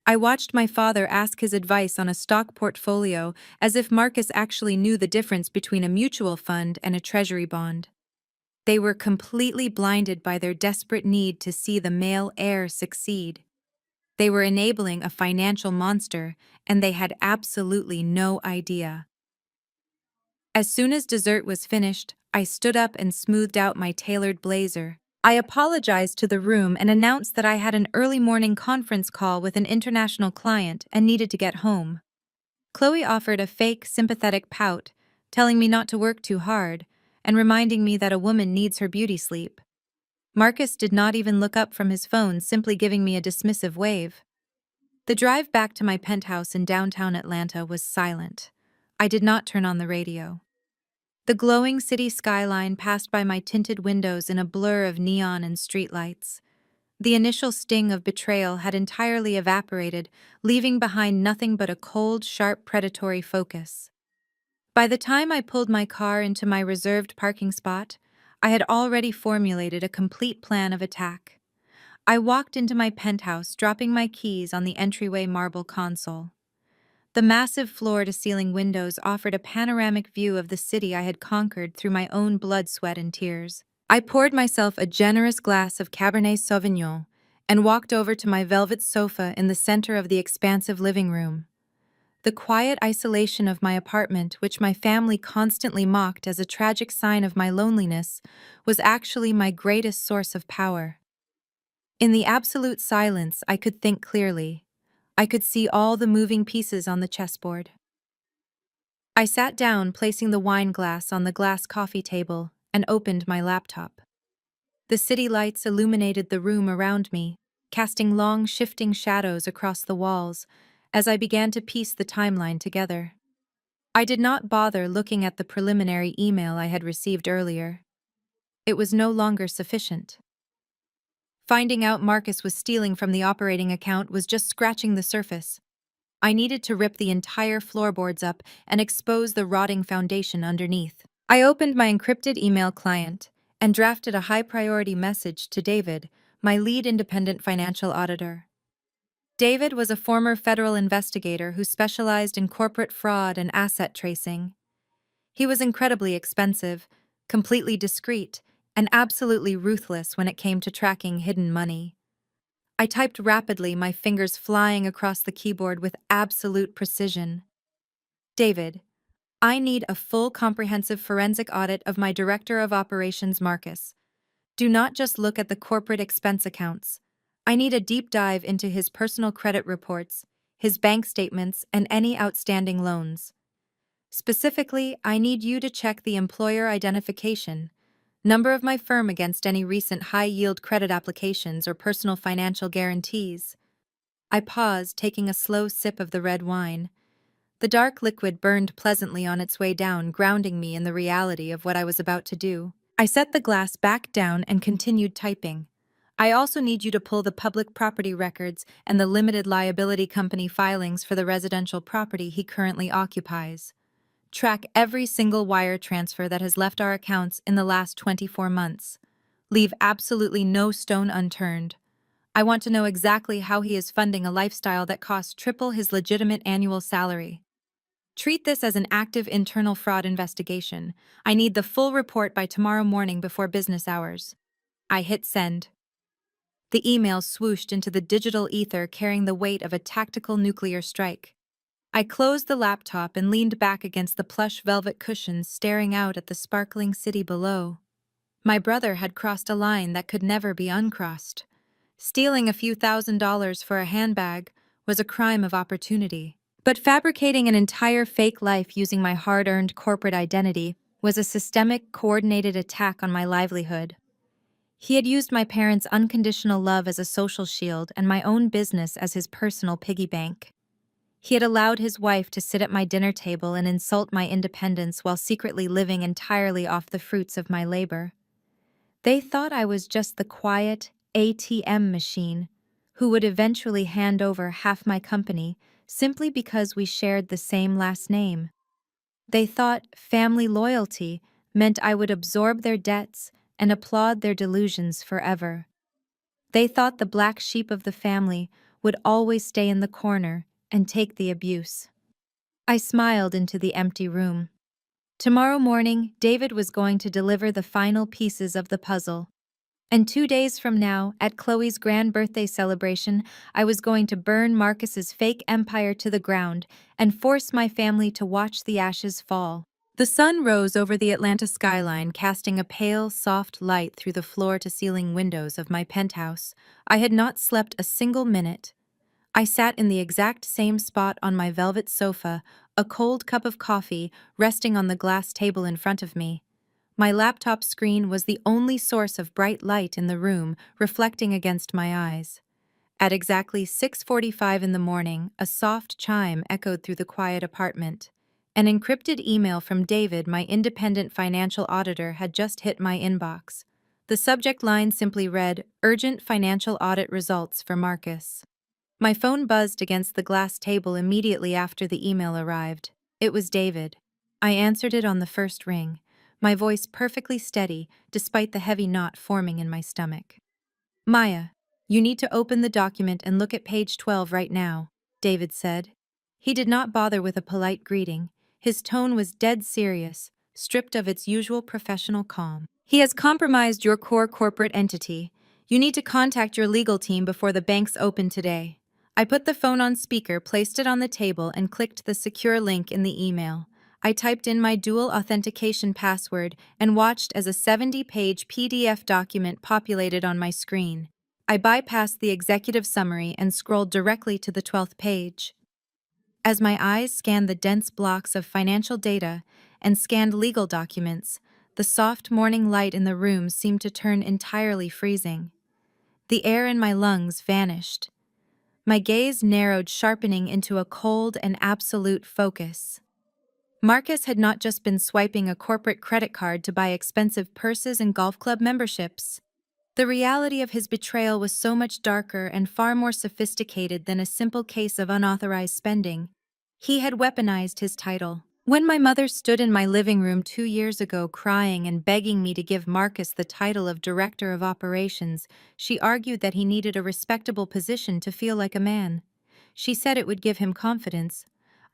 I watched my father ask his advice on a stock portfolio as if Marcus actually knew the difference between a mutual fund and a treasury bond. They were completely blinded by their desperate need to see the male heir succeed. They were enabling a financial monster, and they had absolutely no idea. As soon as dessert was finished, I stood up and smoothed out my tailored blazer. I apologized to the room and announced that I had an early morning conference call with an international client and needed to get home. Chloe offered a fake, sympathetic pout, telling me not to work too hard, and reminding me that a woman needs her beauty sleep. Marcus did not even look up from his phone, simply giving me a dismissive wave. The drive back to my penthouse in downtown Atlanta was silent. I did not turn on the radio. The glowing city skyline passed by my tinted windows in a blur of neon and streetlights. The initial sting of betrayal had entirely evaporated, leaving behind nothing but a cold, sharp, predatory focus. By the time I pulled my car into my reserved parking spot, I had already formulated a complete plan of attack. I walked into my penthouse, dropping my keys on the entryway marble console. The massive floor-to-ceiling windows offered a panoramic view of the city I had conquered through my own blood, sweat, and tears. I poured myself a generous glass of Cabernet Sauvignon and walked over to my velvet sofa in the center of the expansive living room. The quiet isolation of my apartment, which my family constantly mocked as a tragic sign of my loneliness, was actually my greatest source of power. In the absolute silence, I could think clearly. I could see all the moving pieces on the chessboard. I sat down, placing the wine glass on the glass coffee table, and opened my laptop. The city lights illuminated the room around me, casting long, shifting shadows across the walls as I began to piece the timeline together. I did not bother looking at the preliminary email I had received earlier. It was no longer sufficient. Finding out Marcus was stealing from the operating account was just scratching the surface. I needed to rip the entire floorboards up and expose the rotting foundation underneath. I opened my encrypted email client and drafted a high-priority message to David, my lead independent financial auditor. David was a former federal investigator who specialized in corporate fraud and asset tracing. He was incredibly expensive, completely discreet, and absolutely ruthless when it came to tracking hidden money. I typed rapidly, my fingers flying across the keyboard with absolute precision. David, I need a full comprehensive forensic audit of my Director of Operations, Marcus. Do not just look at the corporate expense accounts. I need a deep dive into his personal credit reports, his bank statements, and any outstanding loans. Specifically, I need you to check the employer identification, number of my firm against any recent high-yield credit applications or personal financial guarantees. I paused, taking a slow sip of the red wine. The dark liquid burned pleasantly on its way down, grounding me in the reality of what I was about to do. I set the glass back down and continued typing. I also need you to pull the public property records and the limited liability company filings for the residential property he currently occupies. Track every single wire transfer that has left our accounts in the last 24 months. Leave absolutely no stone unturned. I want to know exactly how he is funding a lifestyle that costs triple his legitimate annual salary. Treat this as an active internal fraud investigation. I need the full report by tomorrow morning before business hours. I hit send. The email swooshed into the digital ether, carrying the weight of a tactical nuclear strike. I closed the laptop and leaned back against the plush velvet cushions, staring out at the sparkling city below. My brother had crossed a line that could never be uncrossed. Stealing a few $1,000s for a handbag was a crime of opportunity. But fabricating an entire fake life using my hard-earned corporate identity was a systemic, coordinated attack on my livelihood. He had used my parents' unconditional love as a social shield and my own business as his personal piggy bank. He had allowed his wife to sit at my dinner table and insult my independence while secretly living entirely off the fruits of my labor. They thought I was just the quiet ATM machine who would eventually hand over half my company simply because we shared the same last name. They thought family loyalty meant I would absorb their debts and applaud their delusions forever. They thought the black sheep of the family would always stay in the corner and take the abuse. I smiled into the empty room. Tomorrow morning, David was going to deliver the final pieces of the puzzle. And 2 days from now, at Chloe's grand birthday celebration, I was going to burn Marcus's fake empire to the ground and force my family to watch the ashes fall. The sun rose over the Atlanta skyline, casting a pale, soft light through the floor-to-ceiling windows of my penthouse. I had not slept a single minute. I sat in the exact same spot on my velvet sofa, a cold cup of coffee resting on the glass table in front of me. My laptop screen was the only source of bright light in the room, reflecting against my eyes. At exactly 6:45 in the morning, a soft chime echoed through the quiet apartment. An encrypted email from David, my independent financial auditor, had just hit my inbox. The subject line simply read, "Urgent financial audit results for Marcus." My phone buzzed against the glass table immediately after the email arrived. It was David. I answered it on the first ring, my voice perfectly steady despite the heavy knot forming in my stomach. "Maya, you need to open the document and look at page 12 right now," David said. He did not bother with a polite greeting. His tone was dead serious, stripped of its usual professional calm. "He has compromised your core corporate entity. You need to contact your legal team before the banks open today." I put the phone on speaker, placed it on the table, and clicked the secure link in the email. I typed in my dual authentication password and watched as a 70-page PDF document populated on my screen. I bypassed the executive summary and scrolled directly to the 12th page. As my eyes scanned the dense blocks of financial data and scanned legal documents, the soft morning light in the room seemed to turn entirely freezing. The air in my lungs vanished. My gaze narrowed, sharpening into a cold and absolute focus. Marcus had not just been swiping a corporate credit card to buy expensive purses and golf club memberships. The reality of his betrayal was so much darker and far more sophisticated than a simple case of unauthorized spending. He had weaponized his title. When my mother stood in my living room 2 years ago crying and begging me to give Marcus the title of Director of Operations, she argued that he needed a respectable position to feel like a man. She said it would give him confidence.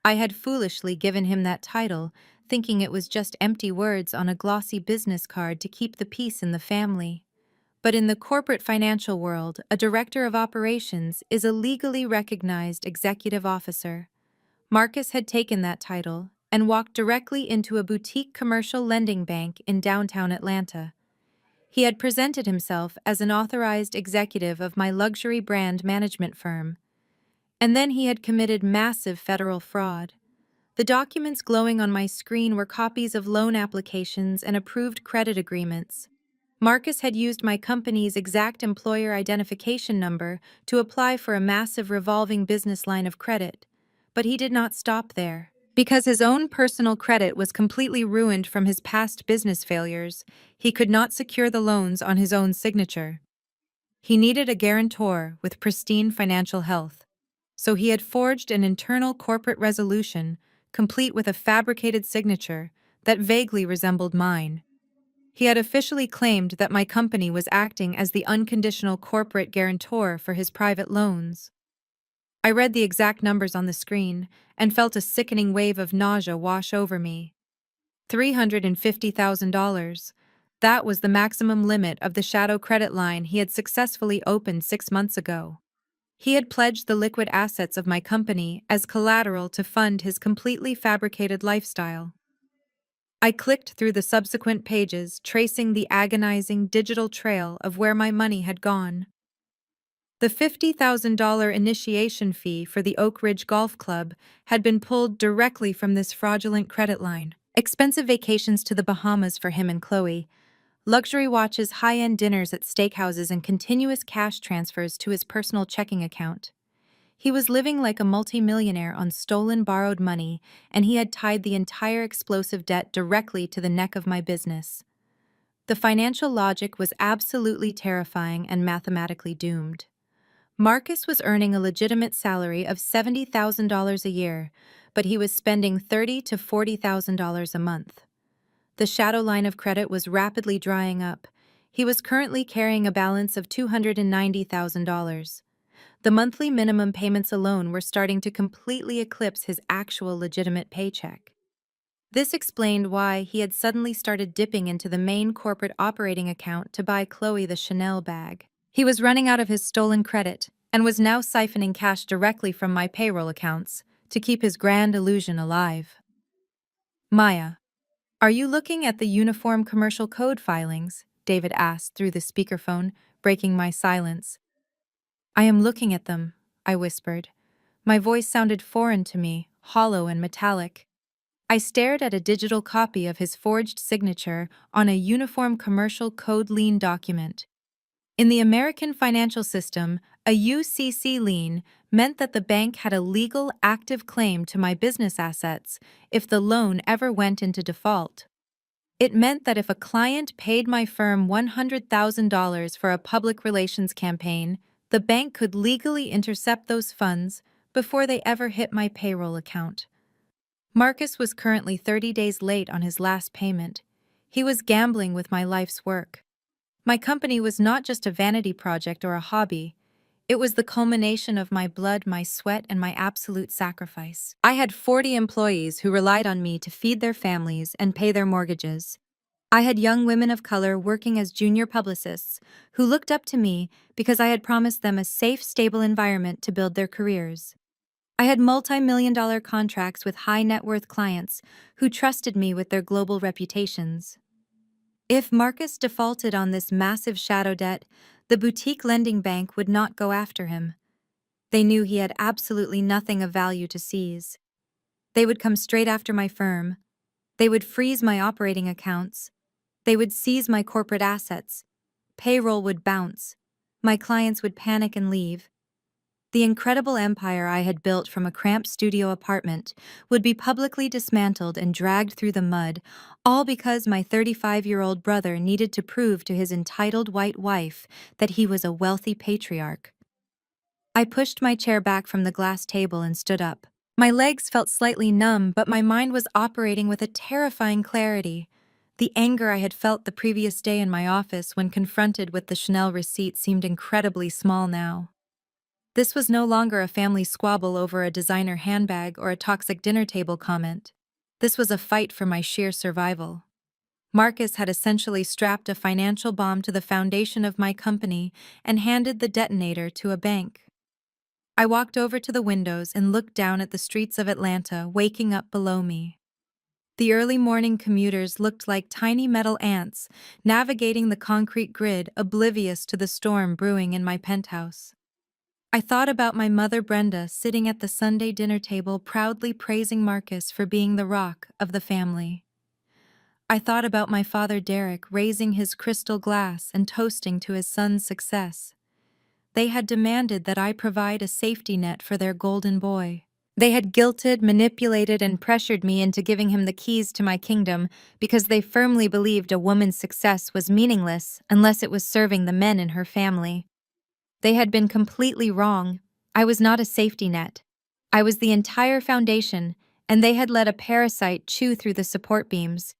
I had foolishly given him that title, thinking it was just empty words on a glossy business card to keep the peace in the family. But in the corporate financial world, a Director of Operations is a legally recognized executive officer. Marcus had taken that title and walked directly into a boutique commercial lending bank in downtown Atlanta. He had presented himself as an authorized executive of my luxury brand management firm. And then he had committed massive federal fraud. The documents glowing on my screen were copies of loan applications and approved credit agreements. Marcus had used my company's exact employer identification number to apply for a massive revolving business line of credit. But he did not stop there. Because his own personal credit was completely ruined from his past business failures, he could not secure the loans on his own signature. He needed a guarantor with pristine financial health. So he had forged an internal corporate resolution, complete with a fabricated signature that vaguely resembled mine. He had officially claimed that my company was acting as the unconditional corporate guarantor for his private loans. I read the exact numbers on the screen and felt a sickening wave of nausea wash over me. $350,000. That was the maximum limit of the shadow credit line he had successfully opened 6 months ago. He had pledged the liquid assets of my company as collateral to fund his completely fabricated lifestyle. I clicked through the subsequent pages, tracing the agonizing digital trail of where my money had gone. The $50,000 initiation fee for the Oak Ridge Golf Club had been pulled directly from this fraudulent credit line. Expensive vacations to the Bahamas for him and Chloe, luxury watches, high-end dinners at steakhouses, and continuous cash transfers to his personal checking account. He was living like a multimillionaire on stolen, borrowed money, and he had tied the entire explosive debt directly to the neck of my business. The financial logic was absolutely terrifying and mathematically doomed. Marcus was earning a legitimate salary of $70,000 a year, but he was spending $30,000 to $40,000 a month. The shadow line of credit was rapidly drying up. He was currently carrying a balance of $290,000. The monthly minimum payments alone were starting to completely eclipse his actual legitimate paycheck. This explained why he had suddenly started dipping into the main corporate operating account to buy Chloe the Chanel bag. He was running out of his stolen credit and was now siphoning cash directly from my payroll accounts to keep his grand illusion alive. Maya, are you looking at the Uniform Commercial Code filings? David asked through the speakerphone, breaking my silence. I am looking at them, I whispered. My voice sounded foreign to me, hollow and metallic. I stared at a digital copy of his forged signature on a Uniform Commercial Code lien document. In the American financial system, a UCC lien meant that the bank had a legal, active claim to my business assets if the loan ever went into default. It meant that if a client paid my firm $100,000 for a public relations campaign, the bank could legally intercept those funds before they ever hit my payroll account. Marcus was currently 30 days late on his last payment. He was gambling with my life's work. My company was not just a vanity project or a hobby. It was the culmination of my blood, my sweat, and my absolute sacrifice. I had 40 employees who relied on me to feed their families and pay their mortgages. I had young women of color working as junior publicists who looked up to me because I had promised them a safe, stable environment to build their careers. I had multi-million-dollar contracts with high-net-worth clients who trusted me with their global reputations. If Marcus defaulted on this massive shadow debt, the boutique lending bank would not go after him. They knew he had absolutely nothing of value to seize. They would come straight after my firm. They would freeze my operating accounts. They would seize my corporate assets. Payroll would bounce. My clients would panic and leave. The incredible empire I had built from a cramped studio apartment would be publicly dismantled and dragged through the mud, all because my 35-year-old brother needed to prove to his entitled white wife that he was a wealthy patriarch. I pushed my chair back from the glass table and stood up. My legs felt slightly numb, but my mind was operating with a terrifying clarity. The anger I had felt the previous day in my office when confronted with the Chanel receipt seemed incredibly small now. This was no longer a family squabble over a designer handbag or a toxic dinner table comment. This was a fight for my sheer survival. Marcus had essentially strapped a financial bomb to the foundation of my company and handed the detonator to a bank. I walked over to the windows and looked down at the streets of Atlanta waking up below me. The early morning commuters looked like tiny metal ants navigating the concrete grid, oblivious to the storm brewing in my penthouse. I thought about my mother Brenda sitting at the Sunday dinner table proudly praising Marcus for being the rock of the family. I thought about my father Derek raising his crystal glass and toasting to his son's success. They had demanded that I provide a safety net for their golden boy. They had guilted, manipulated, and pressured me into giving him the keys to my kingdom because they firmly believed a woman's success was meaningless unless it was serving the men in her family. They had been completely wrong. I was not a safety net. I was the entire foundation, and they had let a parasite chew through the support beams.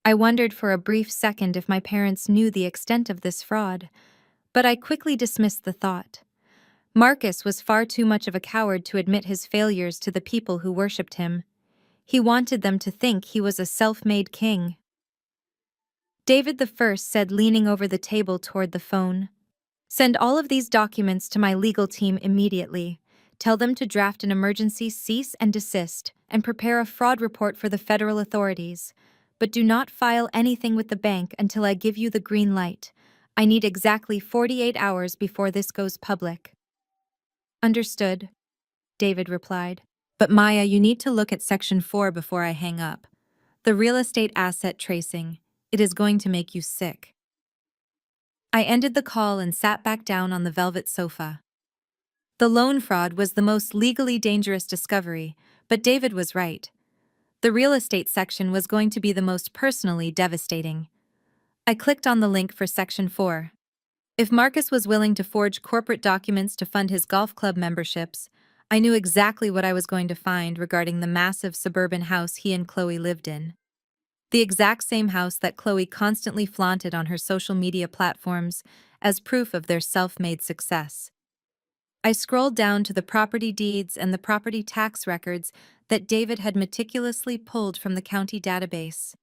I wondered for a brief second if my parents knew the extent of this fraud, but I quickly dismissed the thought. Marcus was far too much of a coward to admit his failures to the people who worshipped him. He wanted them to think he was a self-made king. David I said, leaning over the table toward the phone. "Send all of these documents to my legal team immediately. Tell them to draft an emergency cease and desist and prepare a fraud report for the federal authorities. But do not file anything with the bank until I give you the green light. I need exactly 48 hours before this goes public." "Understood," David replied. "But Maya, you need to look at Section 4 before I hang up. The real estate asset tracing. It is going to make you sick." I ended the call and sat back down on the velvet sofa. The loan fraud was the most legally dangerous discovery, but David was right. The real estate section was going to be the most personally devastating. I clicked on the link for Section 4. If Marcus was willing to forge corporate documents to fund his golf club memberships, I knew exactly what I was going to find regarding the massive suburban house he and Chloe lived in. The exact same house that Chloe constantly flaunted on her social media platforms as proof of their self-made success. I scrolled down to the property deeds and the property tax records that David had meticulously pulled from the county database.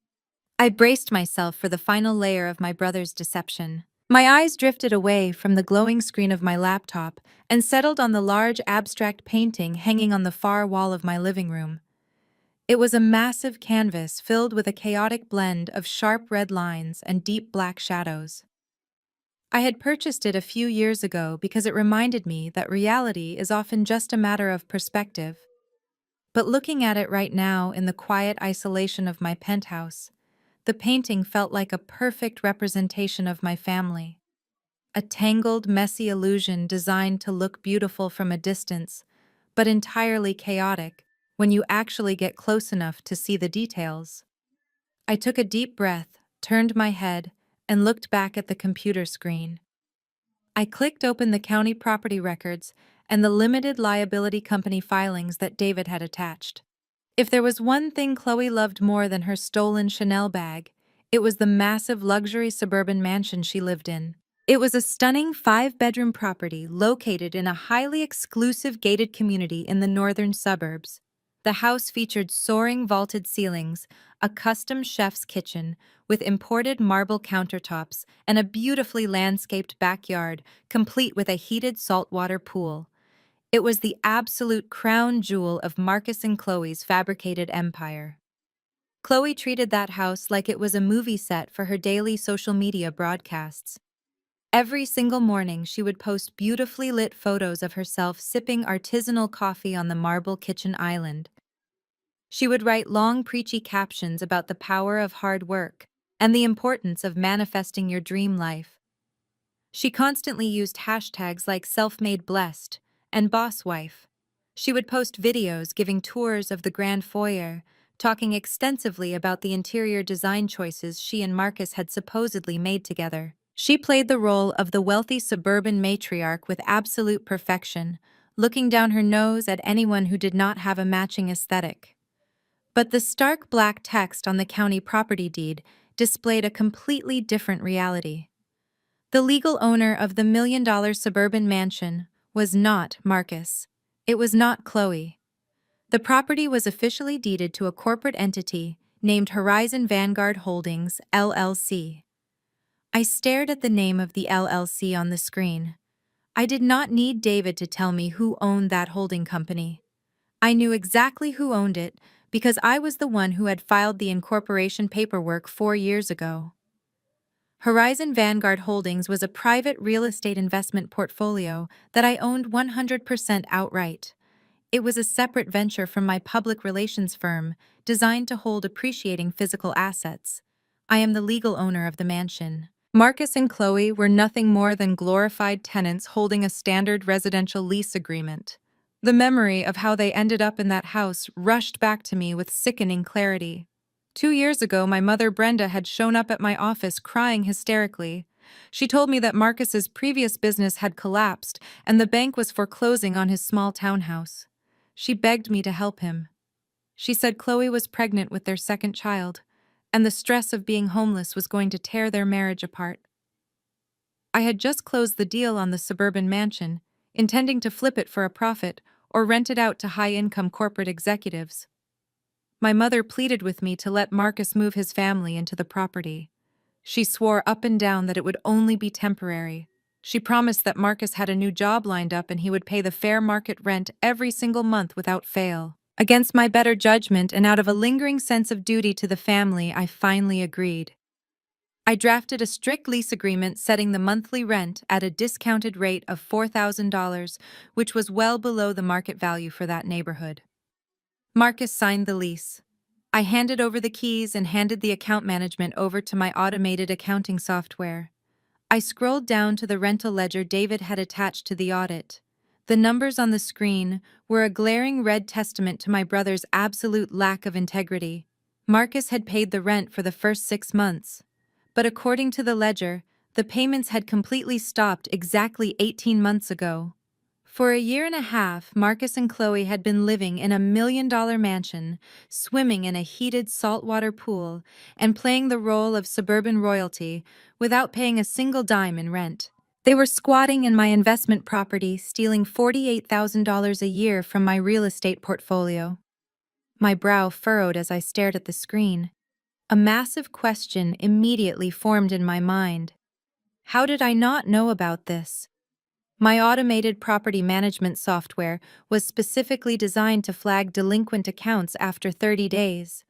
I braced myself for the final layer of my brother's deception. My eyes drifted away from the glowing screen of my laptop and settled on the large abstract painting hanging on the far wall of my living room. It was a massive canvas filled with a chaotic blend of sharp red lines and deep black shadows. I had purchased it a few years ago because it reminded me that reality is often just a matter of perspective. But looking at it right now in the quiet isolation of my penthouse, the painting felt like a perfect representation of my family. A tangled, messy illusion designed to look beautiful from a distance, but entirely chaotic when you actually get close enough to see the details. I took a deep breath, turned my head, and looked back at the computer screen. I clicked open the county property records and the limited liability company filings that David had attached. If there was one thing Chloe loved more than her stolen Chanel bag, it was the massive luxury suburban mansion she lived in. It was a stunning 5-bedroom property located in a highly exclusive gated community in the northern suburbs. The house featured soaring vaulted ceilings, a custom chef's kitchen with imported marble countertops, and a beautifully landscaped backyard complete with a heated saltwater pool. It was the absolute crown jewel of Marcus and Chloe's fabricated empire. Chloe treated that house like it was a movie set for her daily social media broadcasts. Every single morning, she would post beautifully lit photos of herself sipping artisanal coffee on the marble kitchen island. She would write long, preachy captions about the power of hard work and the importance of manifesting your dream life. She constantly used hashtags like self-made blessed and boss wife. She would post videos giving tours of the grand foyer, talking extensively about the interior design choices she and Marcus had supposedly made together. She played the role of the wealthy suburban matriarch with absolute perfection, looking down her nose at anyone who did not have a matching aesthetic. But the stark black text on the county property deed displayed a completely different reality. The legal owner of the $1 million suburban mansion was not Marcus. It was not Chloe. The property was officially deeded to a corporate entity named Horizon Vanguard Holdings, LLC. I stared at the name of the LLC on the screen. I did not need David to tell me who owned that holding company. I knew exactly who owned it because I was the one who had filed the incorporation paperwork 4 years ago. Horizon Vanguard Holdings was a private real estate investment portfolio that I owned 100% outright. It was a separate venture from my public relations firm designed to hold appreciating physical assets. I am the legal owner of the mansion. Marcus and Chloe were nothing more than glorified tenants holding a standard residential lease agreement. The memory of how they ended up in that house rushed back to me with sickening clarity. 2 years ago, my mother Brenda had shown up at my office crying hysterically. She told me that Marcus's previous business had collapsed and the bank was foreclosing on his small townhouse. She begged me to help him. She said Chloe was pregnant with their second child, and the stress of being homeless was going to tear their marriage apart. I had just closed the deal on the suburban mansion, intending to flip it for a profit or rent it out to high-income corporate executives. My mother pleaded with me to let Marcus move his family into the property. She swore up and down that it would only be temporary. She promised that Marcus had a new job lined up and he would pay the fair market rent every single month without fail. Against my better judgment and out of a lingering sense of duty to the family, I finally agreed. I drafted a strict lease agreement setting the monthly rent at a discounted rate of $4,000, which was well below the market value for that neighborhood. Marcus signed the lease. I handed over the keys and handed the account management over to my automated accounting software. I scrolled down to the rental ledger David had attached to the audit. The numbers on the screen were a glaring red testament to my brother's absolute lack of integrity. Marcus had paid the rent for the first 6 months. But according to the ledger, the payments had completely stopped exactly 18 months ago. For a year and a half, Marcus and Chloe had been living in a $1 million mansion, swimming in a heated saltwater pool, and playing the role of suburban royalty without paying a single dime in rent. They were squatting in my investment property, stealing $48,000 a year from my real estate portfolio. My brow furrowed as I stared at the screen. A massive question immediately formed in my mind. How did I not know about this? My automated property management software was specifically designed to flag delinquent accounts after 30 days.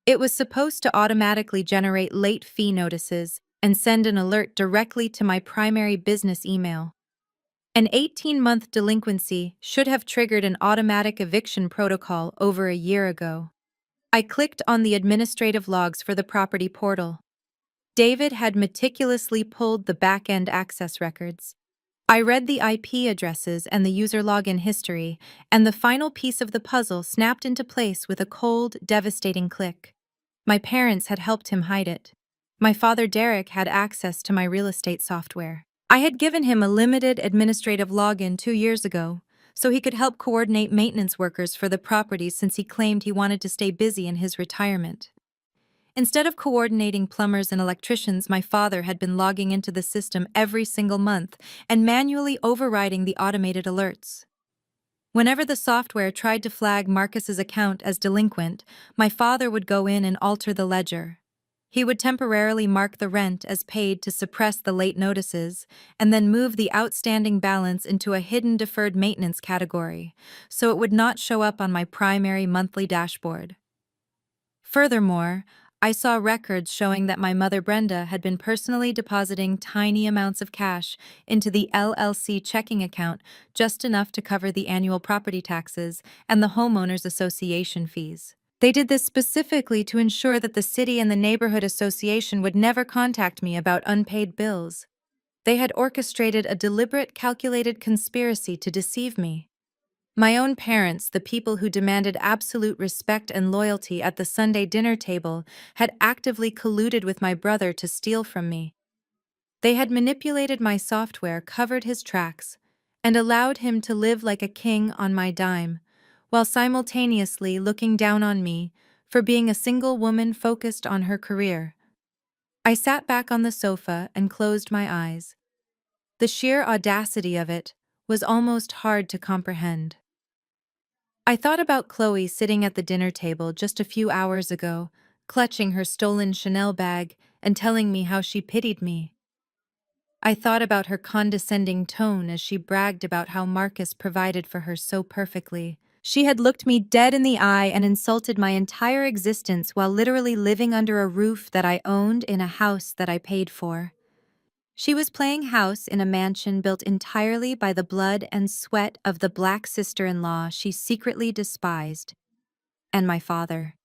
It was supposed to automatically generate late fee notices and send an alert directly to my primary business email. An 18-month delinquency should have triggered an automatic eviction protocol over a year ago. I clicked on the administrative logs for the property portal. David had meticulously pulled the back-end access records. I read the IP addresses and the user login history, and the final piece of the puzzle snapped into place with a cold, devastating click. My parents had helped him hide it. My father Derek had access to my real estate software. I had given him a limited administrative login 2 years ago, so he could help coordinate maintenance workers for the property since he claimed he wanted to stay busy in his retirement. Instead of coordinating plumbers and electricians, my father had been logging into the system every single month and manually overriding the automated alerts. Whenever the software tried to flag Marcus's account as delinquent, my father would go in and alter the ledger. He would temporarily mark the rent as paid to suppress the late notices, and then move the outstanding balance into a hidden deferred maintenance category, so it would not show up on my primary monthly dashboard. Furthermore, I saw records showing that my mother Brenda had been personally depositing tiny amounts of cash into the LLC checking account, just enough to cover the annual property taxes and the homeowners association fees. They did this specifically to ensure that the city and the neighborhood association would never contact me about unpaid bills. They had orchestrated a deliberate, calculated conspiracy to deceive me. My own parents, the people who demanded absolute respect and loyalty at the Sunday dinner table, had actively colluded with my brother to steal from me. They had manipulated my software, covered his tracks, and allowed him to live like a king on my dime, while simultaneously looking down on me for being a single woman focused on her career. I sat back on the sofa and closed my eyes. The sheer audacity of it was almost hard to comprehend. I thought about Chloe sitting at the dinner table just a few hours ago, clutching her stolen Chanel bag and telling me how she pitied me. I thought about her condescending tone as she bragged about how Marcus provided for her so perfectly. She had looked me dead in the eye and insulted my entire existence while literally living under a roof that I owned in a house that I paid for. She was playing house in a mansion built entirely by the blood and sweat of the black sister-in-law she secretly despised, and my father.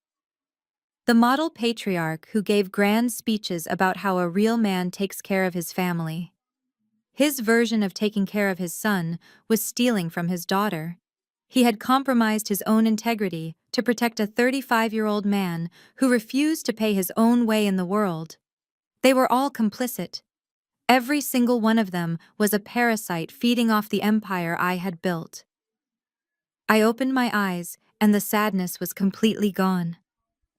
The model patriarch who gave grand speeches about how a real man takes care of his family. His version of taking care of his son was stealing from his daughter. He had compromised his own integrity to protect a 35-year-old man who refused to pay his own way in the world. They were all complicit. Every single one of them was a parasite feeding off the empire I had built. I opened my eyes, and the sadness was completely gone.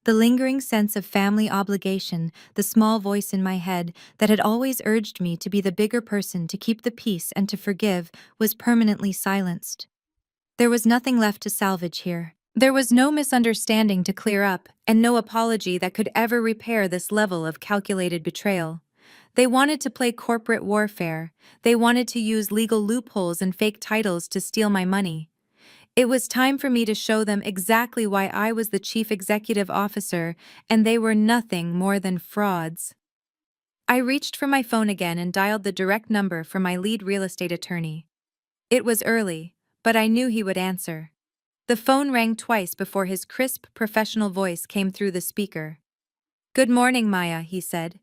The lingering sense of family obligation, the small voice in my head that had always urged me to be the bigger person, to keep the peace and to forgive, was permanently silenced. There was nothing left to salvage here. There was no misunderstanding to clear up, and no apology that could ever repair this level of calculated betrayal. They wanted to play corporate warfare. They wanted to use legal loopholes and fake titles to steal my money. It was time for me to show them exactly why I was the chief executive officer and they were nothing more than frauds. I reached for my phone again and dialed the direct number for my lead real estate attorney. It was early, but I knew he would answer. The phone rang twice before his crisp, professional voice came through the speaker. "Good morning, Maya," he said.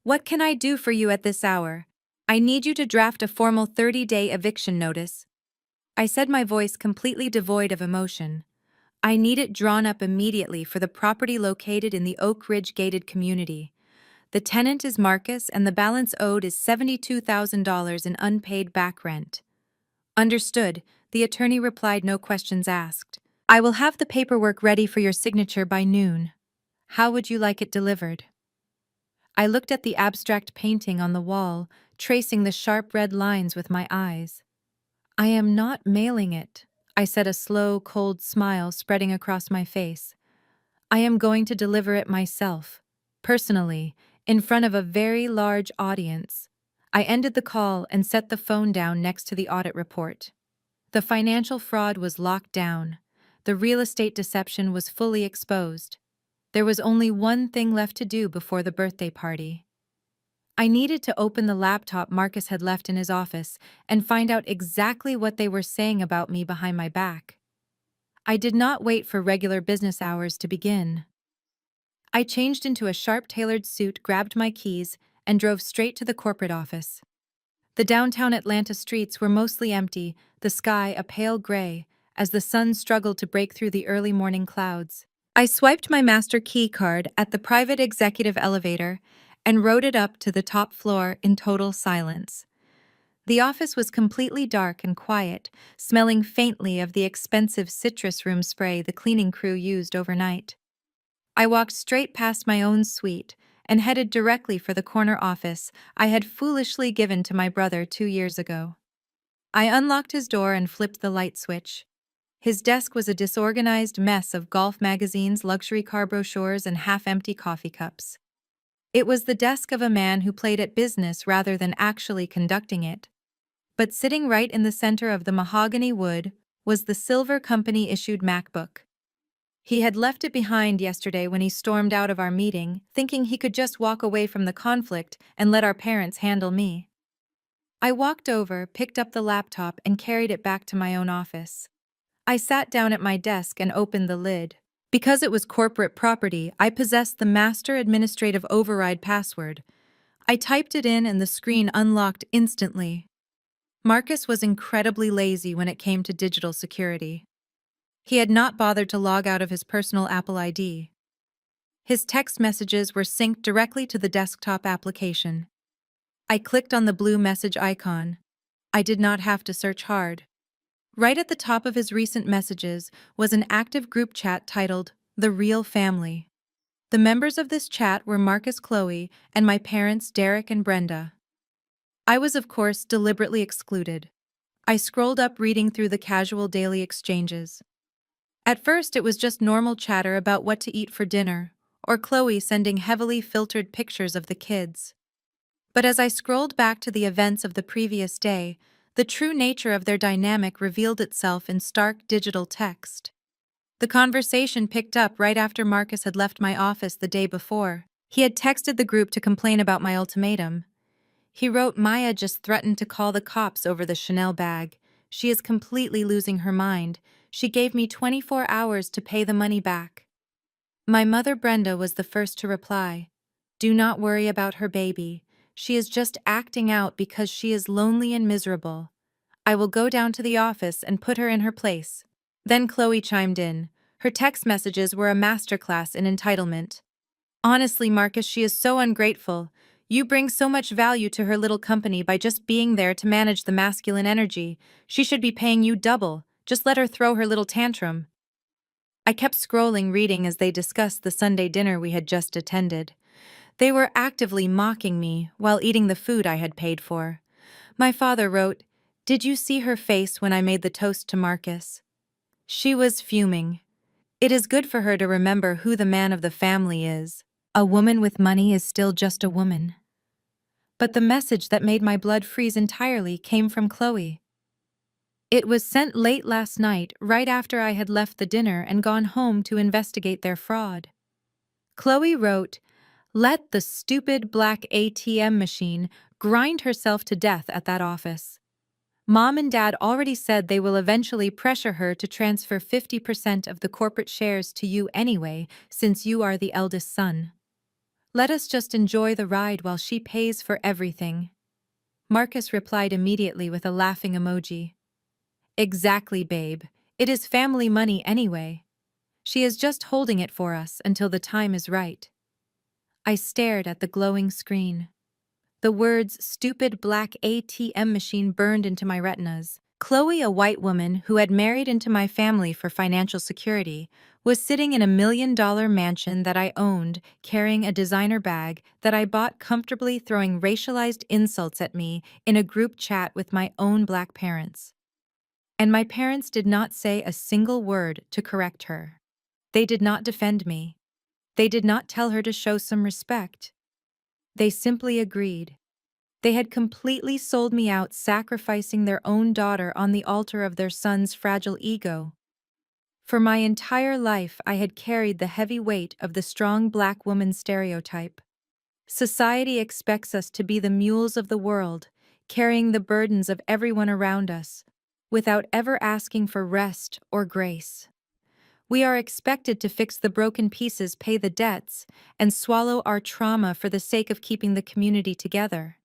"What can I do for you at this hour? I need you to draft a formal 30-day eviction notice." I said, my voice completely devoid of emotion. "I need it drawn up immediately for the property located in the Oak Ridge gated community. The tenant is Marcus and the balance owed is $72,000 in unpaid back rent." "Understood," the attorney replied, no questions asked. "I will have the paperwork ready for your signature by noon. How would you like it delivered?" I looked at the abstract painting on the wall, tracing the sharp red lines with my eyes. "I am not mailing it," I said, a slow, cold smile spreading across my face. "I am going to deliver it myself, personally, in front of a very large audience." I ended the call and set the phone down next to the audit report. The financial fraud was locked down. The real estate deception was fully exposed. There was only one thing left to do before the birthday party. I needed to open the laptop Marcus had left in his office and find out exactly what they were saying about me behind my back. I did not wait for regular business hours to begin. I changed into a sharp-tailored suit, grabbed my keys, and drove straight to the corporate office. The downtown Atlanta streets were mostly empty, the sky a pale gray, as the sun struggled to break through the early morning clouds. I swiped my master key card at the private executive elevator and rode it up to the top floor in total silence. The office was completely dark and quiet, smelling faintly of the expensive citrus room spray the cleaning crew used overnight. I walked straight past my own suite and headed directly for the corner office I had foolishly given to my brother 2 years ago. I unlocked his door and flipped the light switch. His desk was a disorganized mess of golf magazines, luxury car brochures, and half-empty coffee cups. It was the desk of a man who played at business rather than actually conducting it. But sitting right in the center of the mahogany wood was the silver company-issued MacBook. He had left it behind yesterday when he stormed out of our meeting, thinking he could just walk away from the conflict and let our parents handle me. I walked over, picked up the laptop, and carried it back to my own office. I sat down at my desk and opened the lid. Because it was corporate property, I possessed the master administrative override password. I typed it in and the screen unlocked instantly. Marcus was incredibly lazy when it came to digital security. He had not bothered to log out of his personal Apple ID. His text messages were synced directly to the desktop application. I clicked on the blue message icon. I did not have to search hard. Right at the top of his recent messages was an active group chat titled "The Real Family." The members of this chat were Marcus, Chloe, and my parents, Derek and Brenda. I was, of course, deliberately excluded. I scrolled up, reading through the casual daily exchanges. At first, it was just normal chatter about what to eat for dinner, or Chloe sending heavily filtered pictures of the kids. But as I scrolled back to the events of the previous day, the true nature of their dynamic revealed itself in stark digital text. The conversation picked up right after Marcus had left my office the day before. He had texted the group to complain about my ultimatum. He wrote, "Maya just threatened to call the cops over the Chanel bag. She is completely losing her mind. She gave me 24 hours to pay the money back." My mother, Brenda, was the first to reply. "Do not worry about her, baby. She is just acting out because she is lonely and miserable. I will go down to the office and put her in her place." Then Chloe chimed in. Her text messages were a masterclass in entitlement. "Honestly, Marcus, she is so ungrateful. You bring so much value to her little company by just being there to manage the masculine energy. She should be paying you double. Just let her throw her little tantrum." I kept scrolling, reading as they discussed the Sunday dinner we had just attended. They were actively mocking me while eating the food I had paid for. My father wrote, "Did you see her face when I made the toast to Marcus? She was fuming. It is good for her to remember who the man of the family is. A woman with money is still just a woman." But the message that made my blood freeze entirely came from Chloe. It was sent late last night, right after I had left the dinner and gone home to investigate their fraud. Chloe wrote, "Let the stupid black ATM machine grind herself to death at that office. Mom and Dad already said they will eventually pressure her to transfer 50% of the corporate shares to you anyway, since you are the eldest son. Let us just enjoy the ride while she pays for everything." Marcus replied immediately with a laughing emoji. "Exactly, babe. It is family money anyway. She is just holding it for us until the time is right." I stared at the glowing screen. The words "stupid black ATM machine" burned into my retinas. Chloe, a white woman who had married into my family for financial security, was sitting in a $1 million mansion that I owned, carrying a designer bag that I bought comfortably, throwing racialized insults at me in a group chat with my own black parents. And my parents did not say a single word to correct her. They did not defend me. They did not tell her to show some respect. They simply agreed. They had completely sold me out, sacrificing their own daughter on the altar of their son's fragile ego. For my entire life, I had carried the heavy weight of the strong black woman stereotype. Society expects us to be the mules of the world, carrying the burdens of everyone around us, without ever asking for rest or grace. We are expected to fix the broken pieces, pay the debts, and swallow our trauma for the sake of keeping the community together.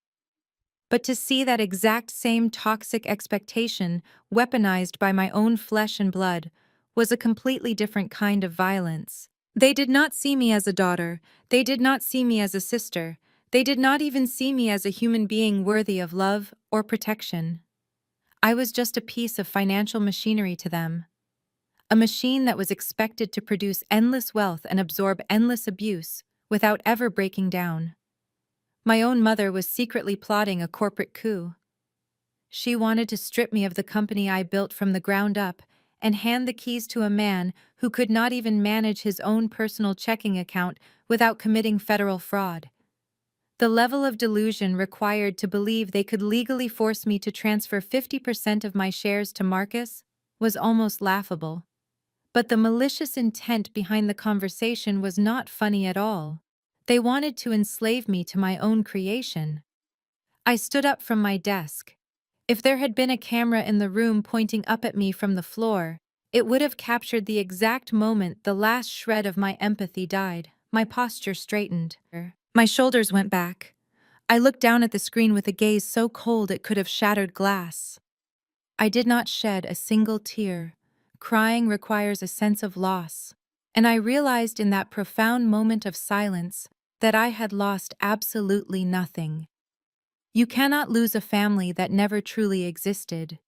But to see that exact same toxic expectation weaponized by my own flesh and blood was a completely different kind of violence. They did not see me as a daughter, they did not see me as a sister, they did not even see me as a human being worthy of love or protection. I was just a piece of financial machinery to them. A machine that was expected to produce endless wealth and absorb endless abuse without ever breaking down. My own mother was secretly plotting a corporate coup. She wanted to strip me of the company I built from the ground up and hand the keys to a man who could not even manage his own personal checking account without committing federal fraud. The level of delusion required to believe they could legally force me to transfer 50% of my shares to Marcus was almost laughable. But the malicious intent behind the conversation was not funny at all. They wanted to enslave me to my own creation. I stood up from my desk. If there had been a camera in the room pointing up at me from the floor, it would have captured the exact moment the last shred of my empathy died. My posture straightened. My shoulders went back. I looked down at the screen with a gaze so cold it could have shattered glass. I did not shed a single tear. Crying requires a sense of loss. And I realized in that profound moment of silence that I had lost absolutely nothing. You cannot lose a family that never truly existed.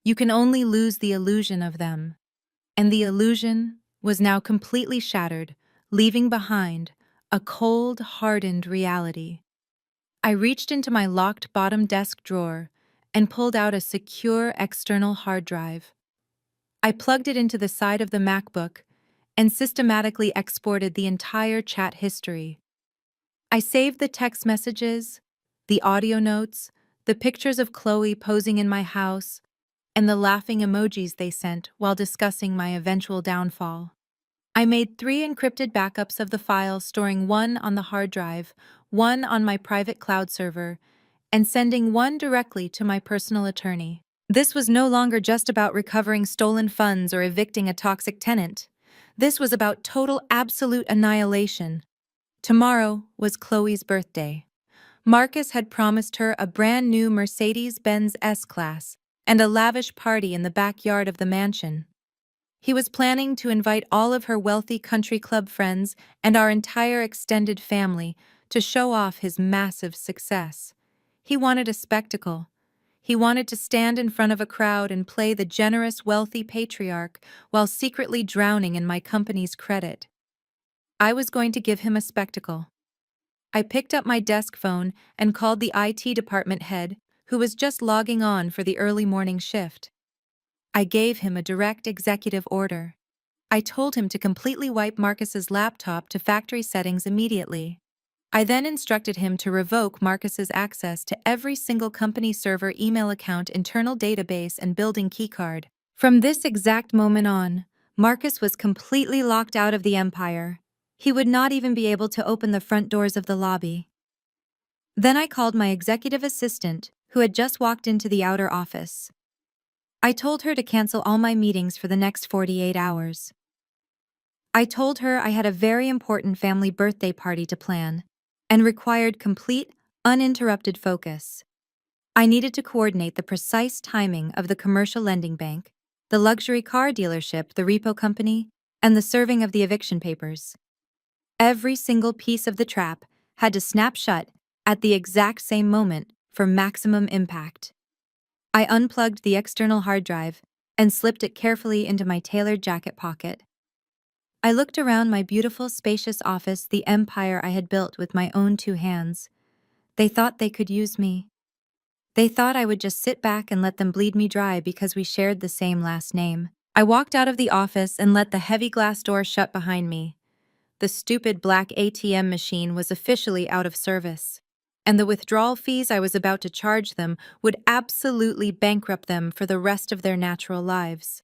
You can only lose the illusion of them. And the illusion was now completely shattered, leaving behind a cold, hardened reality. I reached into my locked bottom desk drawer and pulled out a secure external hard drive. I plugged it into the side of the MacBook and systematically exported the entire chat history. I saved the text messages, the audio notes, the pictures of Chloe posing in my house, and the laughing emojis they sent while discussing my eventual downfall. I made 3 encrypted backups of the files, storing one on the hard drive, one on my private cloud server, and sending one directly to my personal attorney. This was no longer just about recovering stolen funds or evicting a toxic tenant. This was about total, absolute annihilation. Tomorrow was Chloe's birthday. Marcus had promised her a brand new Mercedes-Benz S-Class and a lavish party in the backyard of the mansion. He was planning to invite all of her wealthy country club friends and our entire extended family to show off his massive success. He wanted a spectacle. He wanted to stand in front of a crowd and play the generous, wealthy patriarch while secretly drowning in my company's credit. I was going to give him a spectacle. I picked up my desk phone and called the IT department head, who was just logging on for the early morning shift. I gave him a direct executive order. I told him to completely wipe Marcus's laptop to factory settings immediately. I then instructed him to revoke Marcus's access to every single company server, email account, internal database, and building keycard. From this exact moment on, Marcus was completely locked out of the empire. He would not even be able to open the front doors of the lobby. Then I called my executive assistant, who had just walked into the outer office. I told her to cancel all my meetings for the next 48 hours. I told her I had a very important family birthday party to plan and required complete, uninterrupted focus. I needed to coordinate the precise timing of the commercial lending bank, the luxury car dealership, the repo company, and the serving of the eviction papers. Every single piece of the trap had to snap shut at the exact same moment for maximum impact. I unplugged the external hard drive and slipped it carefully into my tailored jacket pocket. I looked around my beautiful, spacious office, the empire I had built with my own two hands. They thought they could use me. They thought I would just sit back and let them bleed me dry because we shared the same last name. I walked out of the office and let the heavy glass door shut behind me. The stupid black ATM machine was officially out of service, and the withdrawal fees I was about to charge them would absolutely bankrupt them for the rest of their natural lives.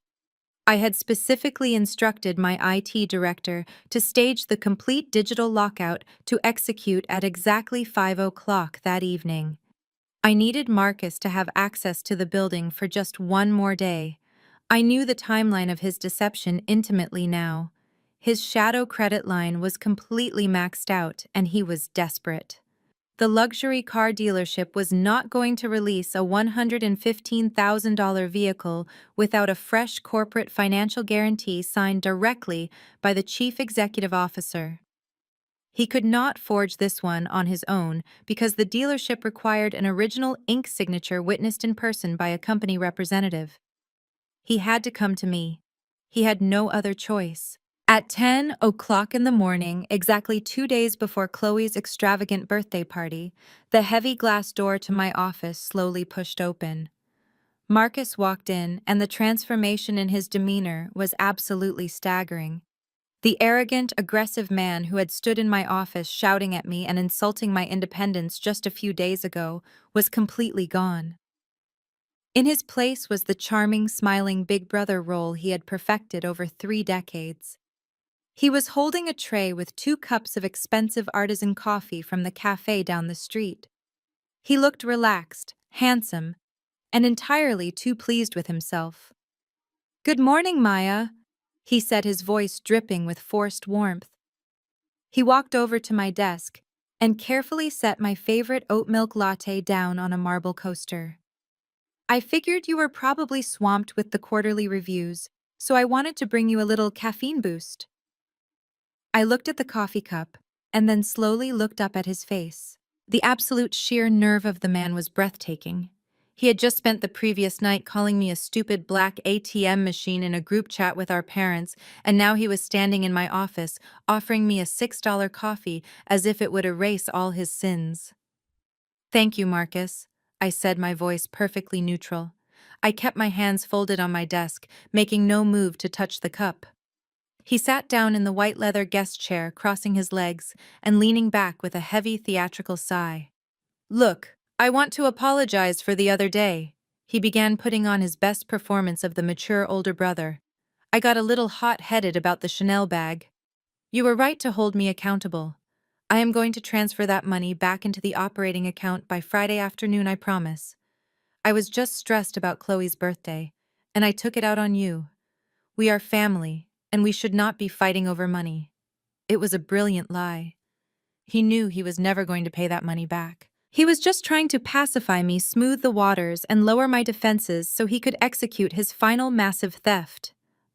I had specifically instructed my IT director to stage the complete digital lockout to execute at exactly 5 o'clock that evening. I needed Marcus to have access to the building for just one more day. I knew the timeline of his deception intimately now. His shadow credit line was completely maxed out, and he was desperate. The luxury car dealership was not going to release a $115,000 vehicle without a fresh corporate financial guarantee signed directly by the chief executive officer. He could not forge this one on his own because the dealership required an original ink signature witnessed in person by a company representative. He had to come to me. He had no other choice. At 10 o'clock in the morning, exactly 2 days before Chloe's extravagant birthday party, the heavy glass door to my office slowly pushed open. Marcus walked in, and the transformation in his demeanor was absolutely staggering. The arrogant, aggressive man who had stood in my office shouting at me and insulting my independence just a few days ago was completely gone. In his place was the charming, smiling big brother role he had perfected over 3 decades. He was holding a tray with 2 cups of expensive artisan coffee from the cafe down the street. He looked relaxed, handsome, and entirely too pleased with himself. "Good morning, Maya," he said, his voice dripping with forced warmth. He walked over to my desk and carefully set my favorite oat milk latte down on a marble coaster. "I figured you were probably swamped with the quarterly reviews, so I wanted to bring you a little caffeine boost." I looked at the coffee cup and then slowly looked up at his face. The absolute sheer nerve of the man was breathtaking. He had just spent the previous night calling me a stupid black ATM machine in a group chat with our parents, and now he was standing in my office offering me a $6 coffee as if it would erase all his sins. "Thank you, Marcus," I said, my voice perfectly neutral. I kept my hands folded on my desk, making no move to touch the cup. He sat down in the white leather guest chair, crossing his legs and leaning back with a heavy theatrical sigh. "Look, I want to apologize for the other day." He began putting on his best performance of the mature older brother. "I got a little hot-headed about the Chanel bag. You were right to hold me accountable. I am going to transfer that money back into the operating account by Friday afternoon, I promise. I was just stressed about Chloe's birthday, and I took it out on you. We are family, and we should not be fighting over money." It was a brilliant lie. He knew he was never going to pay that money back. He was just trying to pacify me, smooth the waters, and lower my defenses so he could execute his final massive theft.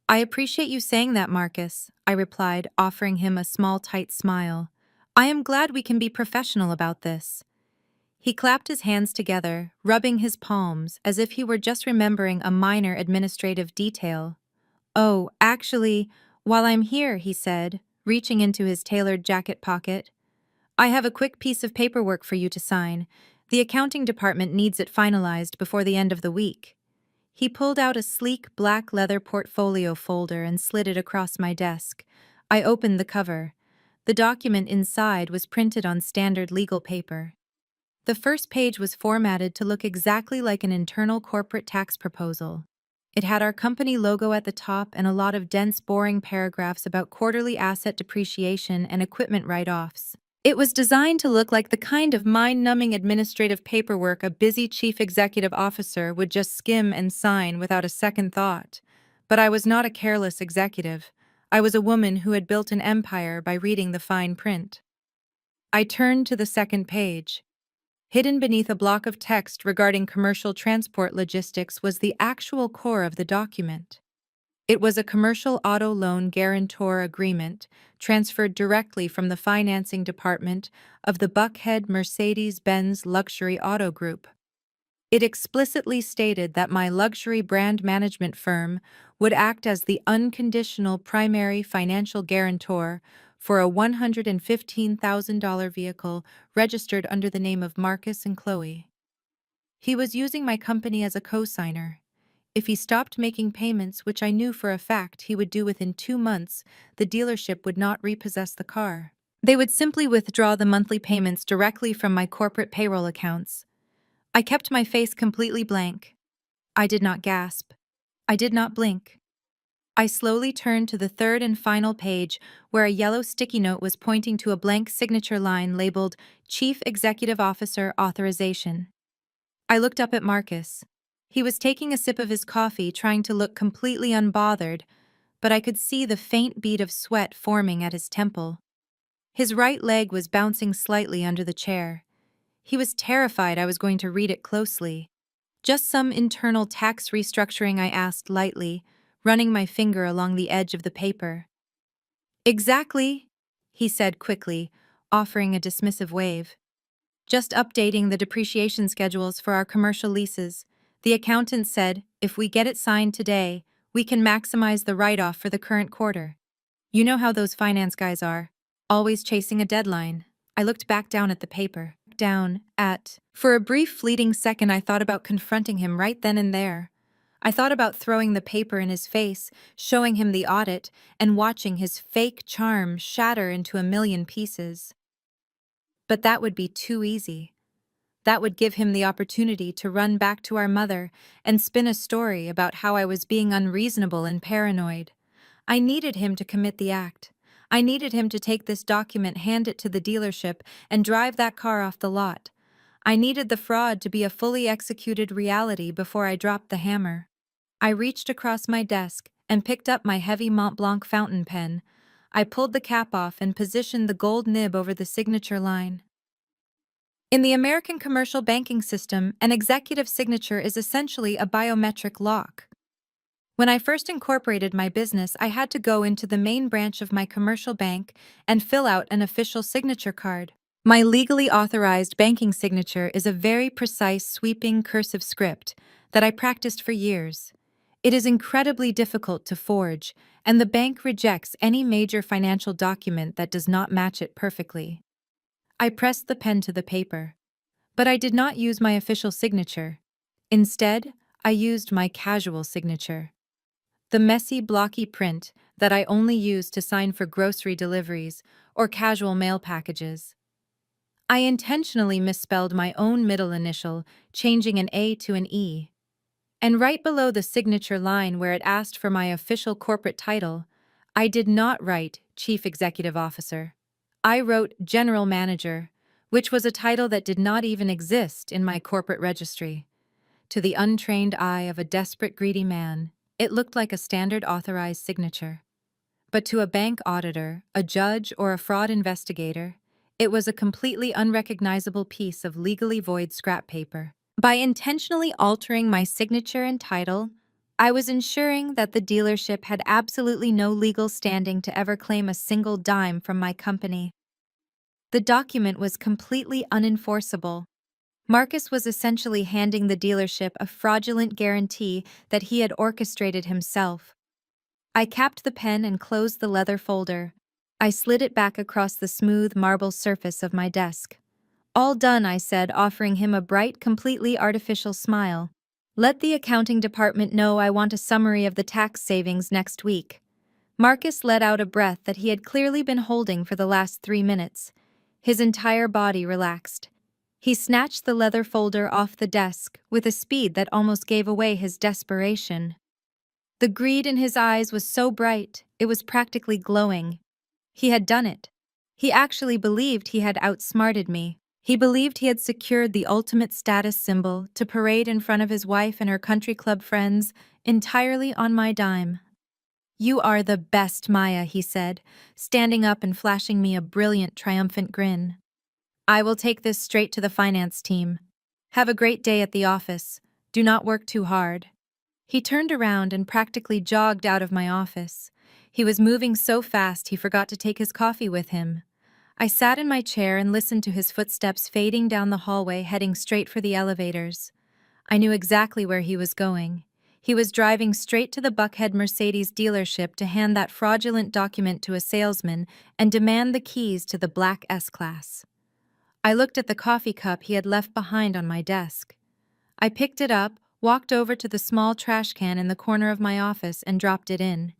"I appreciate you saying that, Marcus," I replied, offering him a small, tight smile. "I am glad we can be professional about this." He clapped his hands together, rubbing his palms as if he were just remembering a minor administrative detail. "Oh, actually, while I'm here," he said, reaching into his tailored jacket pocket, "I have a quick piece of paperwork for you to sign. The accounting department needs it finalized before the end of the week." He pulled out a sleek black leather portfolio folder and slid it across my desk. I opened the cover. The document inside was printed on standard legal paper. The first page was formatted to look exactly like an internal corporate tax proposal. It had our company logo at the top and a lot of dense, boring paragraphs about quarterly asset depreciation and equipment write-offs. It was designed to look like the kind of mind-numbing administrative paperwork a busy chief executive officer would just skim and sign without a second thought. But I was not a careless executive. I was a woman who had built an empire by reading the fine print. I turned to the second page. Hidden beneath a block of text regarding commercial transport logistics was the actual core of the document. It was a commercial auto loan guarantor agreement transferred directly from the financing department of the Buckhead Mercedes-Benz Luxury Auto Group. It explicitly stated that my luxury brand management firm would act as the unconditional primary financial guarantor for a $115,000 vehicle registered under the name of Marcus and Chloe. He was using my company as a co-signer. If he stopped making payments, which I knew for a fact he would do within 2 months, the dealership would not repossess the car. They would simply withdraw the monthly payments directly from my corporate payroll accounts. I kept my face completely blank. I did not gasp. I did not blink. I slowly turned to the third and final page where a yellow sticky note was pointing to a blank signature line labeled Chief Executive Officer Authorization. I looked up at Marcus. He was taking a sip of his coffee, trying to look completely unbothered, but I could see the faint bead of sweat forming at his temple. His right leg was bouncing slightly under the chair. He was terrified I was going to read it closely. "Just some internal tax restructuring," I asked lightly, running my finger along the edge of the paper. "Exactly," he said quickly, offering a dismissive wave. "Just updating the depreciation schedules for our commercial leases. The accountant said, if we get it signed today, we can maximize the write-off for the current quarter. You know how those finance guys are, always chasing a deadline." I looked back down at the paper. For a brief fleeting second, I thought about confronting him right then and there. I thought about throwing the paper in his face, showing him the audit, and watching his fake charm shatter into a million pieces. But that would be too easy. That would give him the opportunity to run back to our mother and spin a story about how I was being unreasonable and paranoid. I needed him to commit the act. I needed him to take this document, hand it to the dealership, and drive that car off the lot. I needed the fraud to be a fully executed reality before I dropped the hammer. I reached across my desk and picked up my heavy Mont Blanc fountain pen. I pulled the cap off and positioned the gold nib over the signature line. In the American commercial banking system, an executive signature is essentially a biometric lock. When I first incorporated my business, I had to go into the main branch of my commercial bank and fill out an official signature card. My legally authorized banking signature is a very precise, sweeping cursive script that I practiced for years. It is incredibly difficult to forge, and the bank rejects any major financial document that does not match it perfectly. I pressed the pen to the paper. But I did not use my official signature. Instead, I used my casual signature. The messy, blocky print that I only use to sign for grocery deliveries or casual mail packages. I intentionally misspelled my own middle initial, changing an A to an E. And right below the signature line where it asked for my official corporate title, I did not write Chief Executive Officer. I wrote General Manager, which was a title that did not even exist in my corporate registry. To the untrained eye of a desperate, greedy man, it looked like a standard authorized signature. But to a bank auditor, a judge, or a fraud investigator, it was a completely unrecognizable piece of legally void scrap paper. By intentionally altering my signature and title, I was ensuring that the dealership had absolutely no legal standing to ever claim a single dime from my company. The document was completely unenforceable. Marcus was essentially handing the dealership a fraudulent guarantee that he had orchestrated himself. I capped the pen and closed the leather folder. I slid it back across the smooth marble surface of my desk. All done, I said, offering him a bright, completely artificial smile. Let the accounting department know I want a summary of the tax savings next week. Marcus let out a breath that he had clearly been holding for the last 3 minutes. His entire body relaxed. He snatched the leather folder off the desk with a speed that almost gave away his desperation. The greed in his eyes was so bright, it was practically glowing. He had done it. He actually believed he had outsmarted me. He believed he had secured the ultimate status symbol to parade in front of his wife and her country club friends, entirely on my dime. You are the best, Maya, he said, standing up and flashing me a brilliant, triumphant grin. I will take this straight to the finance team. Have a great day at the office. Do not work too hard. He turned around and practically jogged out of my office. He was moving so fast he forgot to take his coffee with him. I sat in my chair and listened to his footsteps fading down the hallway, heading straight for the elevators. I knew exactly where he was going. He was driving straight to the Buckhead Mercedes dealership to hand that fraudulent document to a salesman and demand the keys to the black S-Class. I looked at the coffee cup he had left behind on my desk. I picked it up, walked over to the small trash can in the corner of my office, and dropped it in.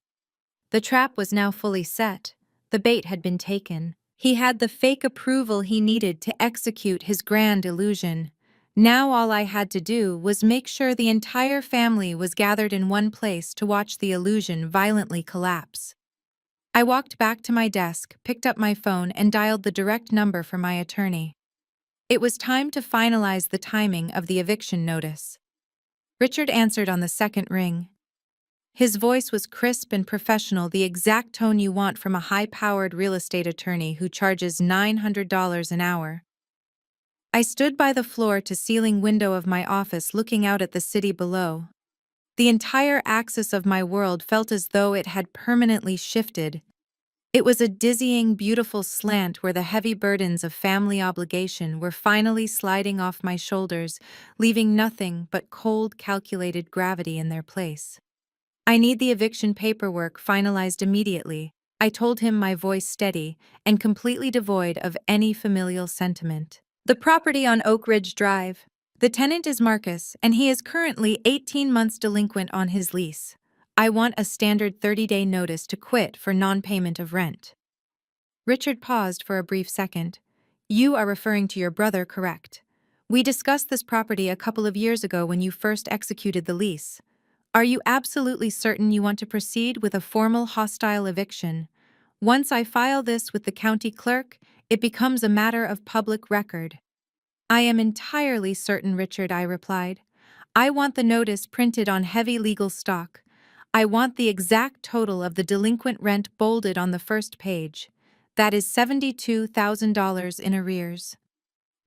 The trap was now fully set. The bait had been taken. He had the fake approval he needed to execute his grand illusion. Now all I had to do was make sure the entire family was gathered in one place to watch the illusion violently collapse. I walked back to my desk, picked up my phone, and dialed the direct number for my attorney. It was time to finalize the timing of the eviction notice. Richard answered on the second ring. His voice was crisp and professional, the exact tone you want from a high-powered real estate attorney who charges $900 an hour. I stood by the floor-to-ceiling window of my office looking out at the city below. The entire axis of my world felt as though it had permanently shifted. It was a dizzying, beautiful slant where the heavy burdens of family obligation were finally sliding off my shoulders, leaving nothing but cold, calculated gravity in their place. I need the eviction paperwork finalized immediately, I told him, my voice steady and completely devoid of any familial sentiment. The property on Oak Ridge Drive. The tenant is Marcus, and he is currently 18 months delinquent on his lease. I want a standard 30-day notice to quit for non-payment of rent. Richard paused for a brief second. You are referring to your brother, correct? We discussed this property a couple of years ago when you first executed the lease. Are you absolutely certain you want to proceed with a formal hostile eviction? Once I file this with the county clerk, it becomes a matter of public record. I am entirely certain, Richard, I replied. I want the notice printed on heavy legal stock. I want the exact total of the delinquent rent bolded on the first page. That is $72,000 in arrears.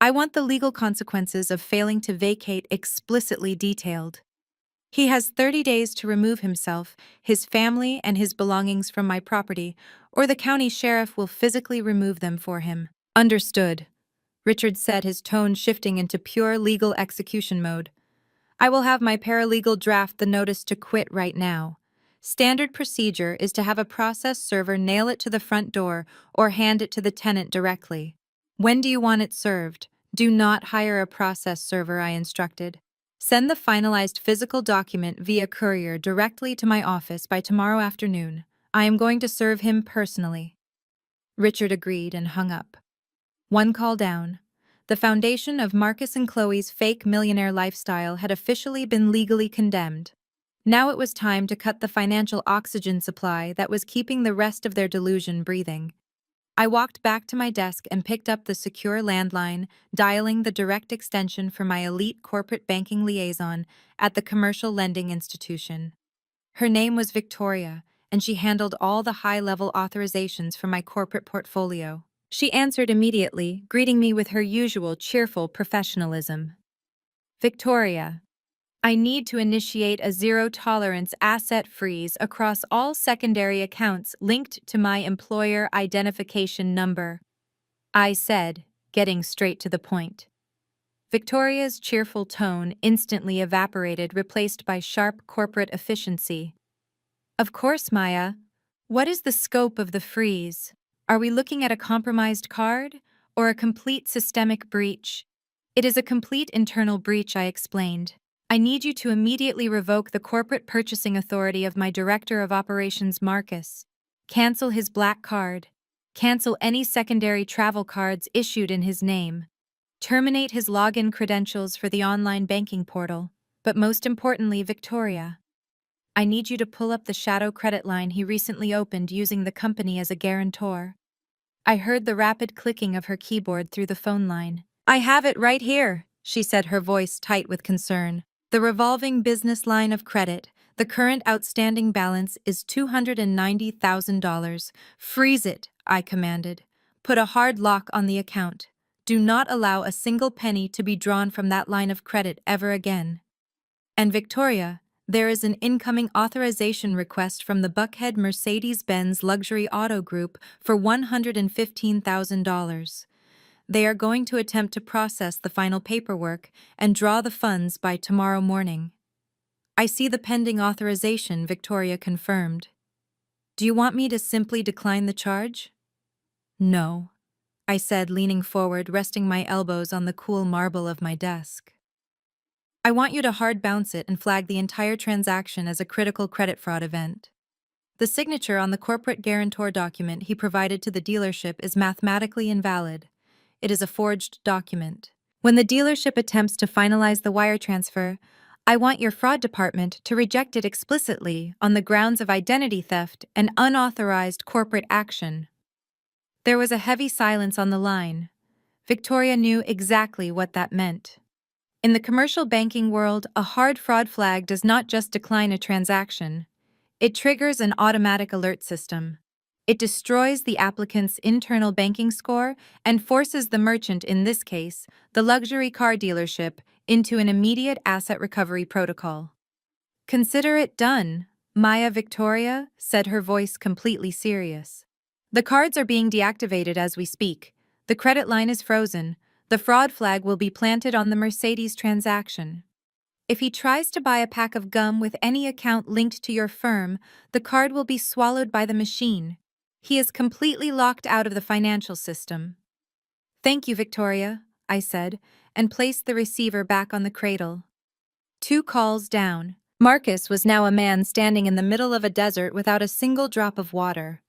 I want the legal consequences of failing to vacate explicitly detailed. He has 30 days to remove himself, his family, and his belongings from my property, or the county sheriff will physically remove them for him. Understood, Richard said, his tone shifting into pure legal execution mode. I will have my paralegal draft the notice to quit right now. Standard procedure is to have a process server nail it to the front door or hand it to the tenant directly. When do you want it served? Do not hire a process server, I instructed. Send the finalized physical document via courier directly to my office by tomorrow afternoon. I am going to serve him personally. Richard agreed and hung up. One call down. The foundation of Marcus and Chloe's fake millionaire lifestyle had officially been legally condemned. Now it was time to cut the financial oxygen supply that was keeping the rest of their delusion breathing. I walked back to my desk and picked up the secure landline, dialing the direct extension for my elite corporate banking liaison at the commercial lending institution. Her name was Victoria, and she handled all the high-level authorizations for my corporate portfolio. She answered immediately, greeting me with her usual cheerful professionalism. Victoria, I need to initiate a zero-tolerance asset freeze across all secondary accounts linked to my employer identification number, I said, getting straight to the point. Victoria's cheerful tone instantly evaporated, replaced by sharp corporate efficiency. Of course, Maya. What is the scope of the freeze? Are we looking at a compromised card or a complete systemic breach? It is a complete internal breach, I explained. I need you to immediately revoke the corporate purchasing authority of my Director of Operations, Marcus. Cancel his black card. Cancel any secondary travel cards issued in his name. Terminate his login credentials for the online banking portal. But most importantly, Victoria, I need you to pull up the shadow credit line he recently opened using the company as a guarantor. I heard the rapid clicking of her keyboard through the phone line. I have it right here, she said, her voice tight with concern. The revolving business line of credit. The current outstanding balance is $290,000. Freeze it, I commanded. Put a hard lock on the account. Do not allow a single penny to be drawn from that line of credit ever again. And Victoria, there is an incoming authorization request from the Buckhead Mercedes-Benz Luxury Auto Group for $115,000. They are going to attempt to process the final paperwork and draw the funds by tomorrow morning. I see the pending authorization, Victoria confirmed. Do you want me to simply decline the charge? No, I said, leaning forward, resting my elbows on the cool marble of my desk. I want you to hard bounce it and flag the entire transaction as a critical credit fraud event. The signature on the corporate guarantor document he provided to the dealership is mathematically invalid. It is a forged document. When the dealership attempts to finalize the wire transfer, I want your fraud department to reject it explicitly on the grounds of identity theft and unauthorized corporate action. There was a heavy silence on the line. Victoria knew exactly what that meant. In the commercial banking world, a hard fraud flag does not just decline a transaction. It triggers an automatic alert system. It destroys the applicant's internal banking score and forces the merchant, in this case, the luxury car dealership, into an immediate asset recovery protocol. Consider it done, Maya. Victoria said, her voice completely serious. The cards are being deactivated as we speak. The credit line is frozen. The fraud flag will be planted on the Mercedes transaction. If he tries to buy a pack of gum with any account linked to your firm, the card will be swallowed by the machine. He is completely locked out of the financial system. Thank you, Victoria, I said, and placed the receiver back on the cradle. 2 calls down. Marcus was now a man standing in the middle of a desert without a single drop of water.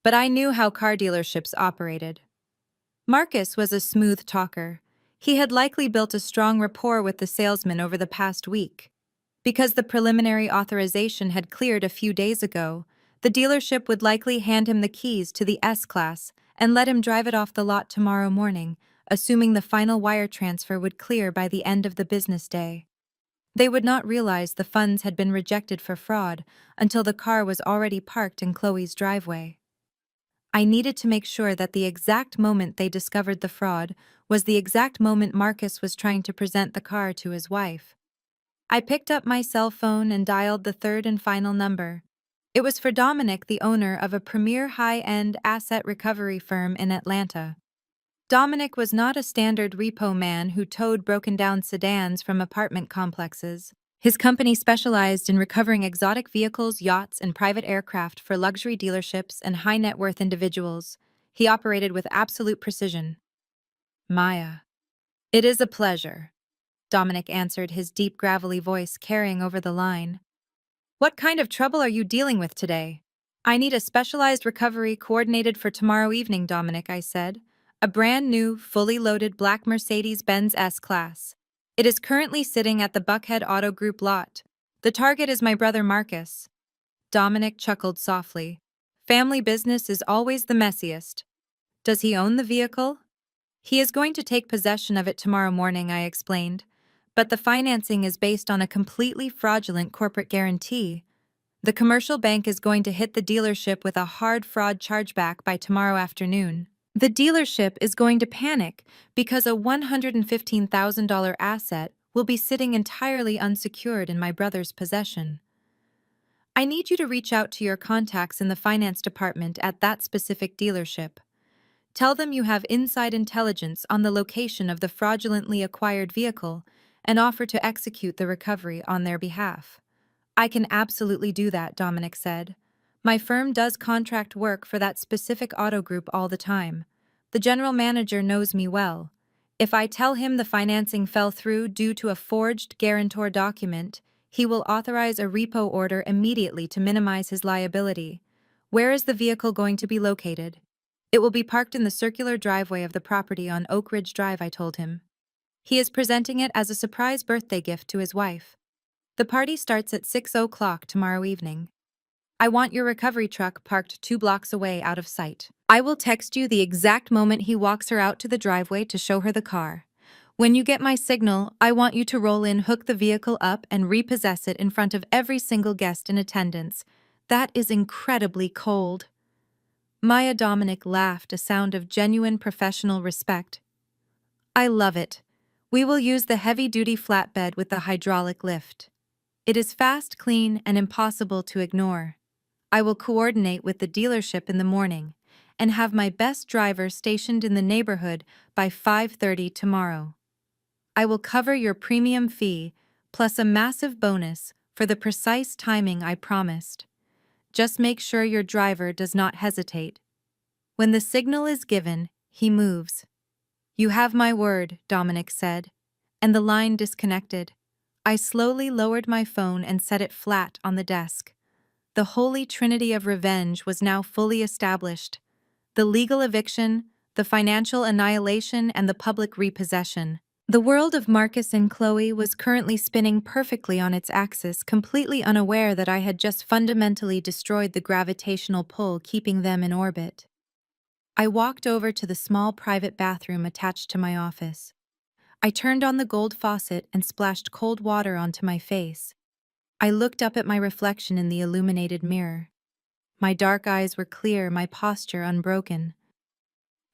But I knew how car dealerships operated. Marcus was a smooth talker. He had likely built a strong rapport with the salesman over the past week. Because the preliminary authorization had cleared a few days ago, the dealership would likely hand him the keys to the S-Class and let him drive it off the lot tomorrow morning, assuming the final wire transfer would clear by the end of the business day. They would not realize the funds had been rejected for fraud until the car was already parked in Chloe's driveway. I needed to make sure that the exact moment they discovered the fraud was the exact moment Marcus was trying to present the car to his wife. I picked up my cell phone and dialed the third and final number. It was for Dominic, the owner of a premier high-end asset recovery firm in Atlanta. Dominic was not a standard repo man who towed broken-down sedans from apartment complexes. His company specialized in recovering exotic vehicles, yachts, and private aircraft for luxury dealerships and high-net-worth individuals. He operated with absolute precision. Maya. It is a pleasure, Dominic answered, his deep, gravelly voice carrying over the line. What kind of trouble are you dealing with today? I need a specialized recovery coordinated for tomorrow evening, Dominic, I said. A brand new, fully loaded black Mercedes-Benz S-Class. It is currently sitting at the Buckhead Auto Group lot. The target is my brother Marcus. Dominic chuckled softly. Family business is always the messiest. Does he own the vehicle? He is going to take possession of it tomorrow morning, I explained. But the financing is based on a completely fraudulent corporate guarantee. The commercial bank is going to hit the dealership with a hard fraud chargeback by tomorrow afternoon. The dealership is going to panic because a $115,000 asset will be sitting entirely unsecured in my brother's possession. I need you to reach out to your contacts in the finance department at that specific dealership. Tell them you have inside intelligence on the location of the fraudulently acquired vehicle and offer to execute the recovery on their behalf. I can absolutely do that, Dominic said. My firm does contract work for that specific auto group all the time. The general manager knows me well. If I tell him the financing fell through due to a forged guarantor document, he will authorize a repo order immediately to minimize his liability. Where is the vehicle going to be located? It will be parked in the circular driveway of the property on Oak Ridge Drive, I told him. He is presenting it as a surprise birthday gift to his wife. The party starts at 6 o'clock tomorrow evening. I want your recovery truck parked 2 blocks away out of sight. I will text you the exact moment he walks her out to the driveway to show her the car. When you get my signal, I want you to roll in, hook the vehicle up, and repossess it in front of every single guest in attendance. That is incredibly cold. Maya Dominic laughed, a sound of genuine professional respect. I love it. We will use the heavy-duty flatbed with the hydraulic lift. It is fast, clean, and impossible to ignore. I will coordinate with the dealership in the morning and have my best driver stationed in the neighborhood by 5:30 tomorrow. I will cover your premium fee plus a massive bonus for the precise timing I promised. Just make sure your driver does not hesitate. When the signal is given, he moves. You have my word, Dominic said, and the line disconnected. I slowly lowered my phone and set it flat on the desk. The holy trinity of revenge was now fully established. The legal eviction, the financial annihilation, and the public repossession. The world of Marcus and Chloe was currently spinning perfectly on its axis, completely unaware that I had just fundamentally destroyed the gravitational pull keeping them in orbit. I walked over to the small private bathroom attached to my office. I turned on the gold faucet and splashed cold water onto my face. I looked up at my reflection in the illuminated mirror. My dark eyes were clear, my posture unbroken.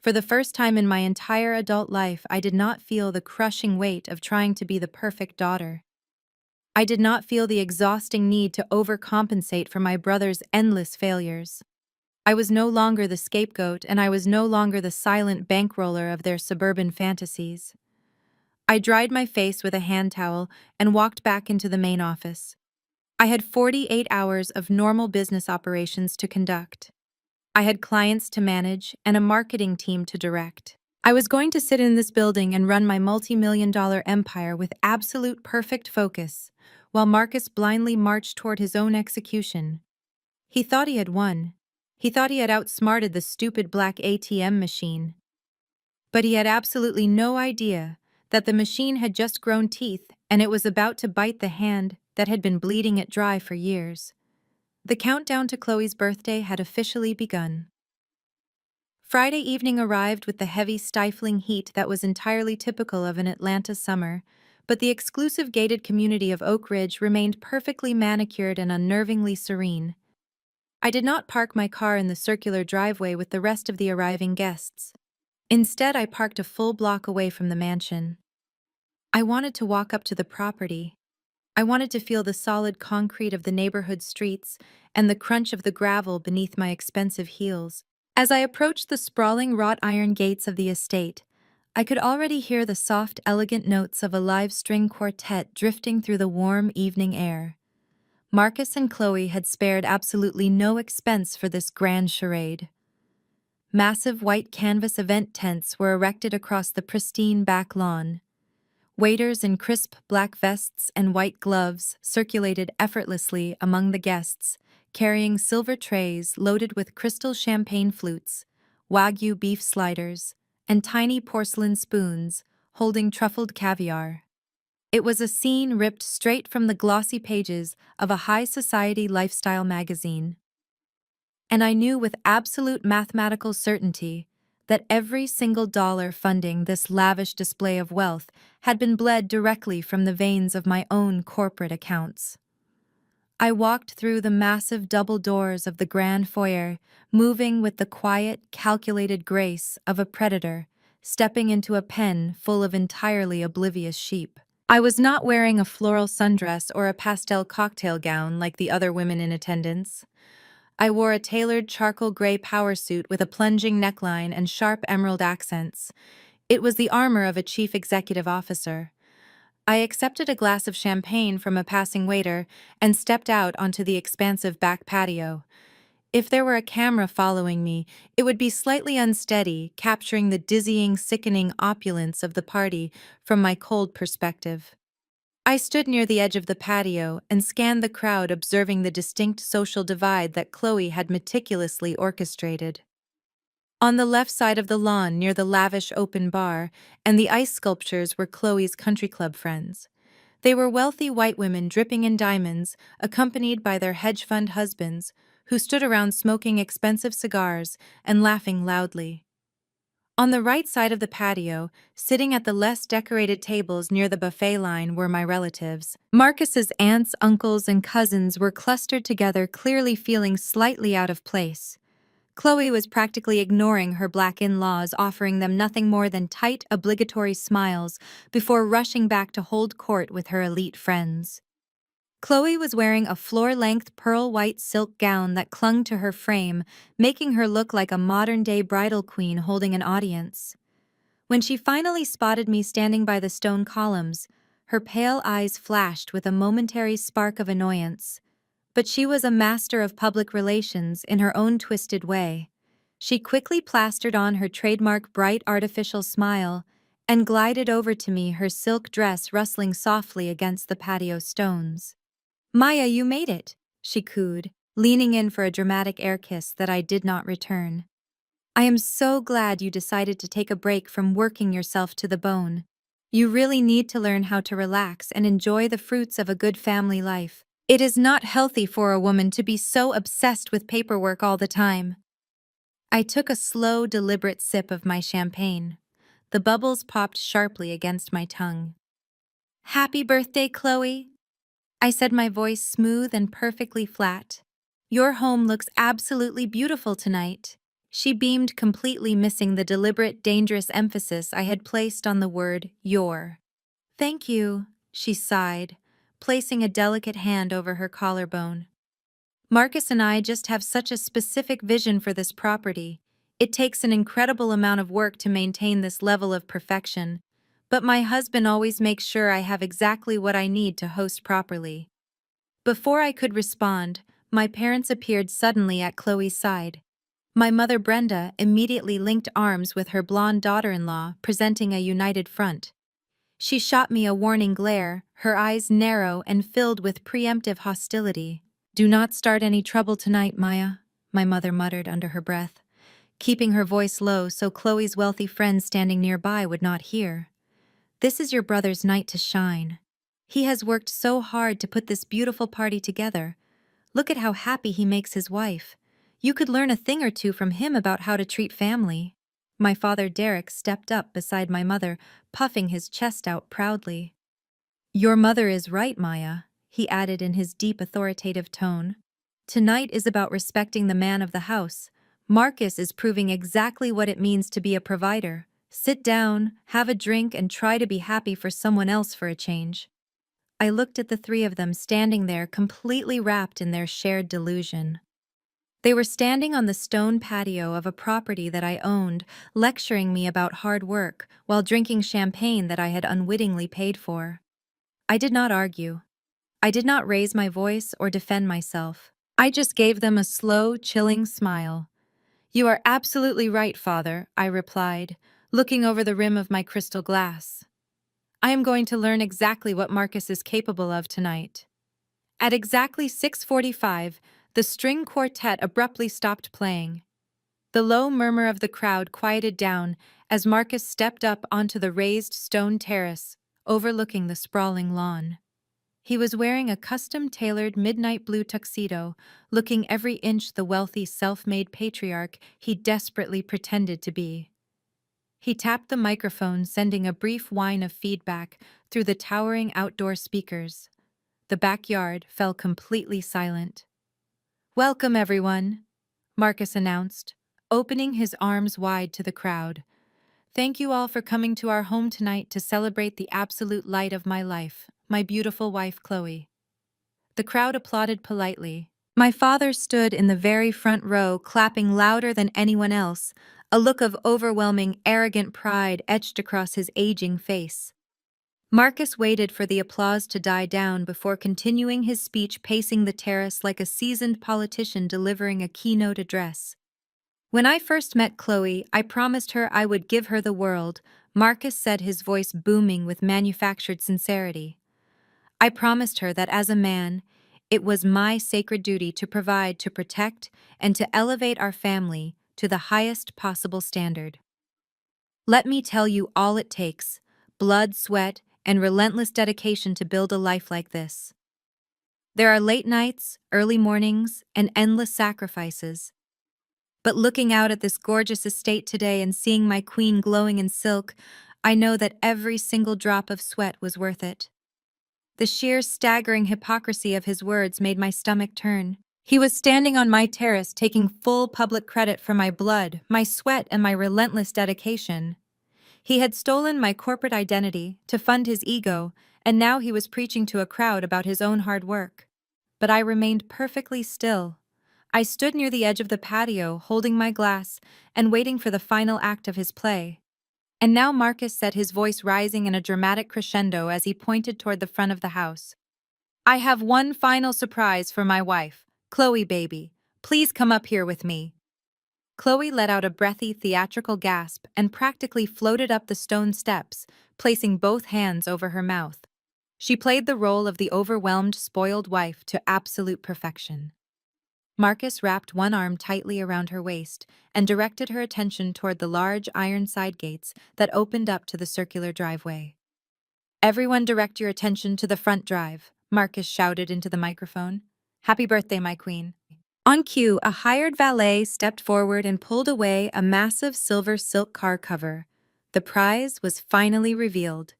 For the first time in my entire adult life, I did not feel the crushing weight of trying to be the perfect daughter. I did not feel the exhausting need to overcompensate for my brother's endless failures. I was no longer the scapegoat, and I was no longer the silent bankroller of their suburban fantasies. I dried my face with a hand towel and walked back into the main office. I had 48 hours of normal business operations to conduct. I had clients to manage and a marketing team to direct. I was going to sit in this building and run my multi-million-dollar empire with absolute perfect focus, while Marcus blindly marched toward his own execution. He thought he had won. He thought he had outsmarted the stupid black ATM machine. But he had absolutely no idea that the machine had just grown teeth and it was about to bite the hand that had been bleeding it dry for years. The countdown to Chloe's birthday had officially begun. Friday evening arrived with the heavy, stifling heat that was entirely typical of an Atlanta summer, but the exclusive gated community of Oak Ridge remained perfectly manicured and unnervingly serene. I did not park my car in the circular driveway with the rest of the arriving guests. Instead, I parked a full block away from the mansion. I wanted to walk up to the property. I wanted to feel the solid concrete of the neighborhood streets and the crunch of the gravel beneath my expensive heels. As I approached the sprawling wrought iron gates of the estate, I could already hear the soft, elegant notes of a live string quartet drifting through the warm evening air. Marcus and Chloe had spared absolutely no expense for this grand charade. Massive white canvas event tents were erected across the pristine back lawn. Waiters in crisp black vests and white gloves circulated effortlessly among the guests, carrying silver trays loaded with crystal champagne flutes, Wagyu beef sliders, and tiny porcelain spoons holding truffled caviar. It was a scene ripped straight from the glossy pages of a high society lifestyle magazine. And I knew with absolute mathematical certainty that every single dollar funding this lavish display of wealth had been bled directly from the veins of my own corporate accounts. I walked through the massive double doors of the grand foyer, moving with the quiet, calculated grace of a predator, stepping into a pen full of entirely oblivious sheep. I was not wearing a floral sundress or a pastel cocktail gown like the other women in attendance. I wore a tailored charcoal gray power suit with a plunging neckline and sharp emerald accents. It was the armor of a chief executive officer. I accepted a glass of champagne from a passing waiter and stepped out onto the expansive back patio. If there were a camera following me, it would be slightly unsteady, capturing the dizzying, sickening opulence of the party from my cold perspective. I stood near the edge of the patio and scanned the crowd, observing the distinct social divide that Chloe had meticulously orchestrated. On the left side of the lawn, near the lavish open bar, and the ice sculptures were Chloe's country club friends. They were wealthy white women dripping in diamonds, accompanied by their hedge fund husbands, who stood around smoking expensive cigars and laughing loudly. On the right side of the patio, sitting at the less decorated tables near the buffet line, were my relatives. Marcus's aunts, uncles, and cousins were clustered together, clearly feeling slightly out of place. Chloe was practically ignoring her black in-laws, offering them nothing more than tight, obligatory smiles before rushing back to hold court with her elite friends. Chloe was wearing a floor-length pearl-white silk gown that clung to her frame, making her look like a modern-day bridal queen holding an audience. When she finally spotted me standing by the stone columns, her pale eyes flashed with a momentary spark of annoyance. But she was a master of public relations in her own twisted way. She quickly plastered on her trademark bright artificial smile and glided over to me, her silk dress rustling softly against the patio stones. "Maya, you made it," she cooed, leaning in for a dramatic air kiss that I did not return. "I am so glad you decided to take a break from working yourself to the bone. You really need to learn how to relax and enjoy the fruits of a good family life. It is not healthy for a woman to be so obsessed with paperwork all the time." I took a slow, deliberate sip of my champagne. The bubbles popped sharply against my tongue. "Happy birthday, Chloe," I said, my voice smooth and perfectly flat. "Your home looks absolutely beautiful tonight." She beamed, completely missing the deliberate, dangerous emphasis I had placed on the word your. "Thank you," she sighed, placing a delicate hand over her collarbone. "Marcus and I just have such a specific vision for this property. It takes an incredible amount of work to maintain this level of perfection, but my husband always makes sure I have exactly what I need to host properly." Before I could respond, my parents appeared suddenly at Chloe's side. My mother, Brenda, immediately linked arms with her blonde daughter-in-law, presenting a united front. She shot me a warning glare, her eyes narrow and filled with preemptive hostility. "Do not start any trouble tonight, Maya," my mother muttered under her breath, keeping her voice low so Chloe's wealthy friends standing nearby would not hear. "This is your brother's night to shine. He has worked so hard to put this beautiful party together. Look at how happy he makes his wife. You could learn a thing or two from him about how to treat family." My father, Derek, stepped up beside my mother, puffing his chest out proudly. "Your mother is right, Maya," he added in his deep, authoritative tone. "Tonight is about respecting the man of the house. Marcus is proving exactly what it means to be a provider. Sit down, have a drink, and try to be happy for someone else for a change." I looked at the three of them standing there, completely wrapped in their shared delusion. They were standing on the stone patio of a property that I owned, lecturing me about hard work while drinking champagne that I had unwittingly paid for. I did not argue. I did not raise my voice or defend myself. I just gave them a slow, chilling smile. "You are absolutely right, Father," I replied, looking over the rim of my crystal glass. "I am going to learn exactly what Marcus is capable of tonight." At exactly 6:45, the string quartet abruptly stopped playing. The low murmur of the crowd quieted down as Marcus stepped up onto the raised stone terrace, overlooking the sprawling lawn. He was wearing a custom-tailored midnight blue tuxedo, looking every inch the wealthy, self-made patriarch he desperately pretended to be. He tapped the microphone, sending a brief whine of feedback through the towering outdoor speakers. The backyard fell completely silent. "Welcome, everyone," Marcus announced, opening his arms wide to the crowd. "Thank you all for coming to our home tonight to celebrate the absolute light of my life, my beautiful wife, Chloe." The crowd applauded politely. My father stood in the very front row, clapping louder than anyone else, a look of overwhelming, arrogant pride etched across his aging face. Marcus waited for the applause to die down before continuing his speech, pacing the terrace like a seasoned politician delivering a keynote address. When I first met Chloe, I promised her I would give her the world, Marcus said, his voice booming with manufactured sincerity. I promised her that as a man, it was my sacred duty to provide, to protect, and to elevate our family to the highest possible standard. Let me tell you all it takes: blood, sweat, and relentless dedication to build a life like this. There are late nights, early mornings, and endless sacrifices. But looking out at this gorgeous estate today and seeing my queen glowing in silk, I know that every single drop of sweat was worth it. The sheer staggering hypocrisy of his words made my stomach turn. He was standing on my terrace taking full public credit for my blood, my sweat, and my relentless dedication. He had stolen my corporate identity to fund his ego, and now he was preaching to a crowd about his own hard work. But I remained perfectly still. I stood near the edge of the patio, holding my glass and waiting for the final act of his play. And now Marcus said, his voice rising in a dramatic crescendo as he pointed toward the front of the house. I have one final surprise for my wife. Chloe, baby, please come up here with me. Chloe let out a breathy, theatrical gasp and practically floated up the stone steps, placing both hands over her mouth. She played the role of the overwhelmed, spoiled wife to absolute perfection. Marcus wrapped one arm tightly around her waist and directed her attention toward the large iron side gates that opened up to the circular driveway. Everyone direct your attention to the front drive, Marcus shouted into the microphone. Happy birthday, my queen. On cue, a hired valet stepped forward and pulled away a massive silver silk car cover. The prize was finally revealed.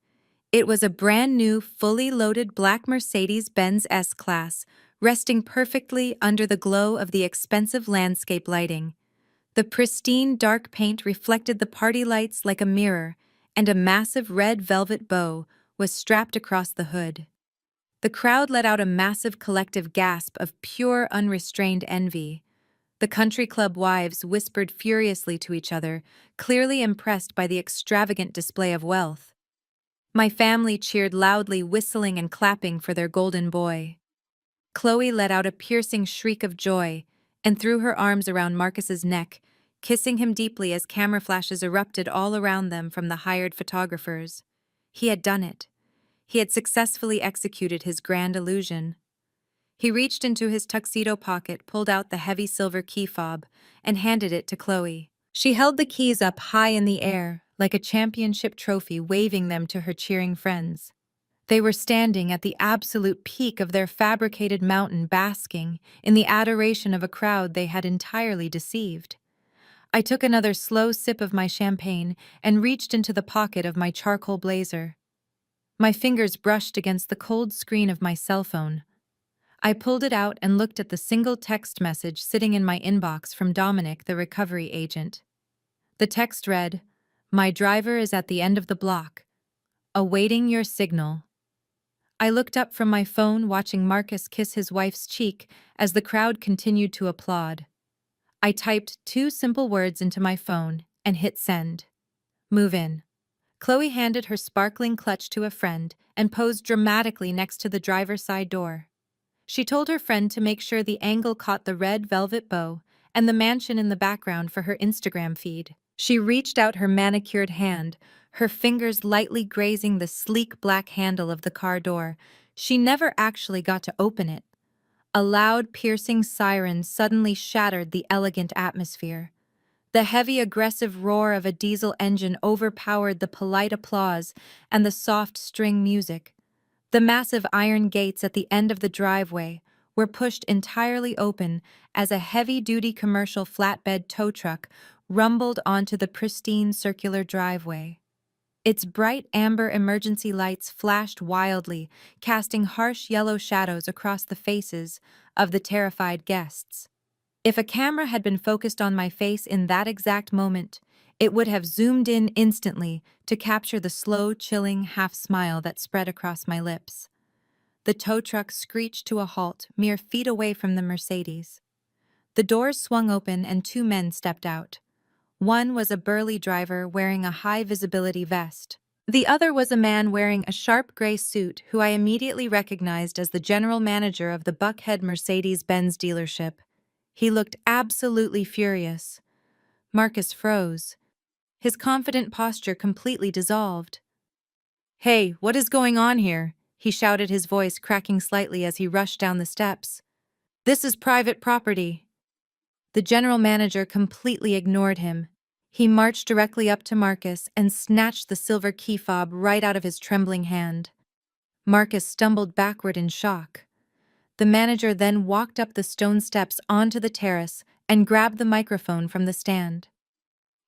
It was a brand new, fully loaded black Mercedes-Benz S-Class, resting perfectly under the glow of the expensive landscape lighting. The pristine dark paint reflected the party lights like a mirror, and a massive red velvet bow was strapped across the hood. The crowd let out a massive collective gasp of pure, unrestrained envy. The country club wives whispered furiously to each other, clearly impressed by the extravagant display of wealth. My family cheered loudly, whistling and clapping for their golden boy. Chloe let out a piercing shriek of joy and threw her arms around Marcus's neck, kissing him deeply as camera flashes erupted all around them from the hired photographers. He had done it. He had successfully executed his grand illusion. He reached into his tuxedo pocket, pulled out the heavy silver key fob, and handed it to Chloe. She held the keys up high in the air, like a championship trophy, waving them to her cheering friends. They were standing at the absolute peak of their fabricated mountain, basking in the adoration of a crowd they had entirely deceived. I took another slow sip of my champagne and reached into the pocket of my charcoal blazer. My fingers brushed against the cold screen of my cell phone. I pulled it out and looked at the single text message sitting in my inbox from Dominic, the recovery agent. The text read, "My driver is at the end of the block, awaiting your signal." I looked up from my phone, watching Marcus kiss his wife's cheek as the crowd continued to applaud. I typed two simple words into my phone and hit send. Move in. Chloe handed her sparkling clutch to a friend and posed dramatically next to the driver's side door. She told her friend to make sure the angle caught the red velvet bow and the mansion in the background for her Instagram feed. She reached out her manicured hand, her fingers lightly grazing the sleek black handle of the car door. She never actually got to open it. A loud, piercing siren suddenly shattered the elegant atmosphere. The heavy, aggressive roar of a diesel engine overpowered the polite applause and the soft string music. The massive iron gates at the end of the driveway were pushed entirely open as a heavy-duty commercial flatbed tow truck rumbled onto the pristine circular driveway. Its bright amber emergency lights flashed wildly, casting harsh yellow shadows across the faces of the terrified guests. If a camera had been focused on my face in that exact moment, it would have zoomed in instantly to capture the slow, chilling half-smile that spread across my lips. The tow truck screeched to a halt mere feet away from the Mercedes. The doors swung open and two men stepped out. One was a burly driver wearing a high-visibility vest. The other was a man wearing a sharp gray suit who I immediately recognized as the general manager of the Buckhead Mercedes-Benz dealership. He looked absolutely furious. Marcus froze. His confident posture completely dissolved. "Hey, what is going on here?" he shouted, his voice cracking slightly as he rushed down the steps. "This is private property." The general manager completely ignored him. He marched directly up to Marcus and snatched the silver key fob right out of his trembling hand. Marcus stumbled backward in shock. The manager then walked up the stone steps onto the terrace and grabbed the microphone from the stand.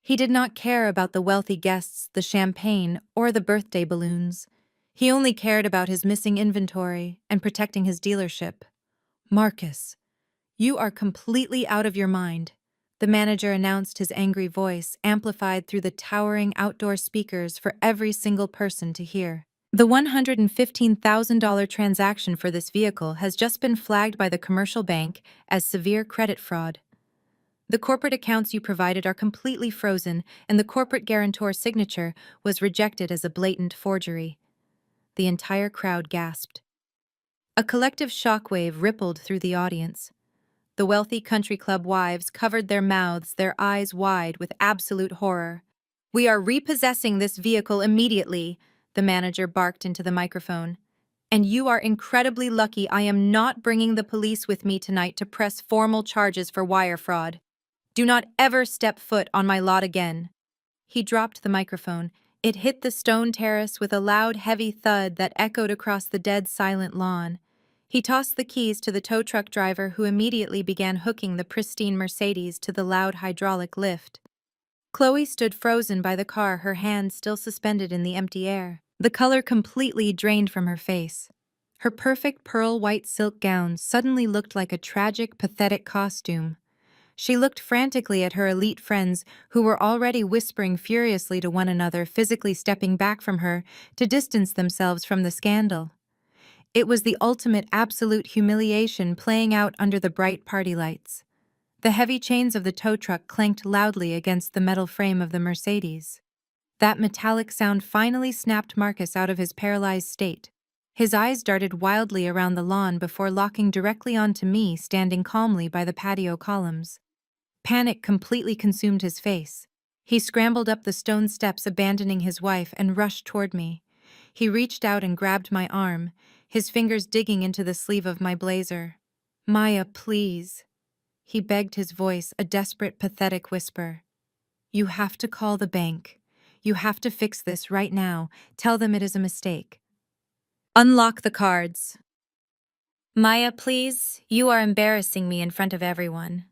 He did not care about the wealthy guests, the champagne, or the birthday balloons. He only cared about his missing inventory and protecting his dealership. "Marcus, you are completely out of your mind," the manager announced, his angry voice amplified through the towering outdoor speakers for every single person to hear. "The $115,000 transaction for this vehicle has just been flagged by the commercial bank as severe credit fraud. The corporate accounts you provided are completely frozen, and the corporate guarantor signature was rejected as a blatant forgery." The entire crowd gasped. A collective shockwave rippled through the audience. The wealthy country club wives covered their mouths, their eyes wide with absolute horror. "We are repossessing this vehicle immediately," the manager barked into the microphone. "And you are incredibly lucky I am not bringing the police with me tonight to press formal charges for wire fraud. Do not ever step foot on my lot again." He dropped the microphone. It hit the stone terrace with a loud, heavy thud that echoed across the dead, silent lawn. He tossed the keys to the tow truck driver, who immediately began hooking the pristine Mercedes to the loud hydraulic lift. Chloe stood frozen by the car, her hands still suspended in the empty air, the color completely drained from her face. Her perfect pearl-white silk gown suddenly looked like a tragic, pathetic costume. She looked frantically at her elite friends, who were already whispering furiously to one another, physically stepping back from her to distance themselves from the scandal. It was the ultimate absolute humiliation playing out under the bright party lights. The heavy chains of the tow truck clanked loudly against the metal frame of the Mercedes. That metallic sound finally snapped Marcus out of his paralyzed state. His eyes darted wildly around the lawn before locking directly onto me, standing calmly by the patio columns. Panic completely consumed his face. He scrambled up the stone steps, abandoning his wife, and rushed toward me. He reached out and grabbed my arm, his fingers digging into the sleeve of my blazer. "Maya, please," he begged, his voice a desperate, pathetic whisper. "You have to call the bank. You have to fix this right now. Tell them it is a mistake. Unlock the cards." "Maya, please, you are embarrassing me in front of everyone."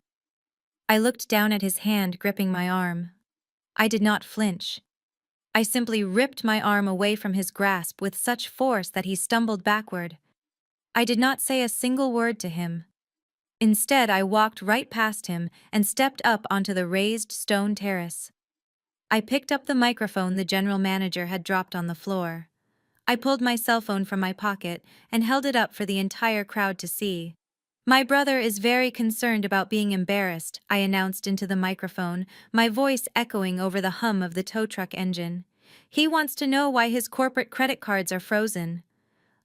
I looked down at his hand gripping my arm. I did not flinch. I simply ripped my arm away from his grasp with such force that he stumbled backward. I did not say a single word to him. Instead, I walked right past him and stepped up onto the raised stone terrace. I picked up the microphone the general manager had dropped on the floor. I pulled my cell phone from my pocket and held it up for the entire crowd to see. "My brother is very concerned about being embarrassed," I announced into the microphone, my voice echoing over the hum of the tow truck engine. "He wants to know why his corporate credit cards are frozen.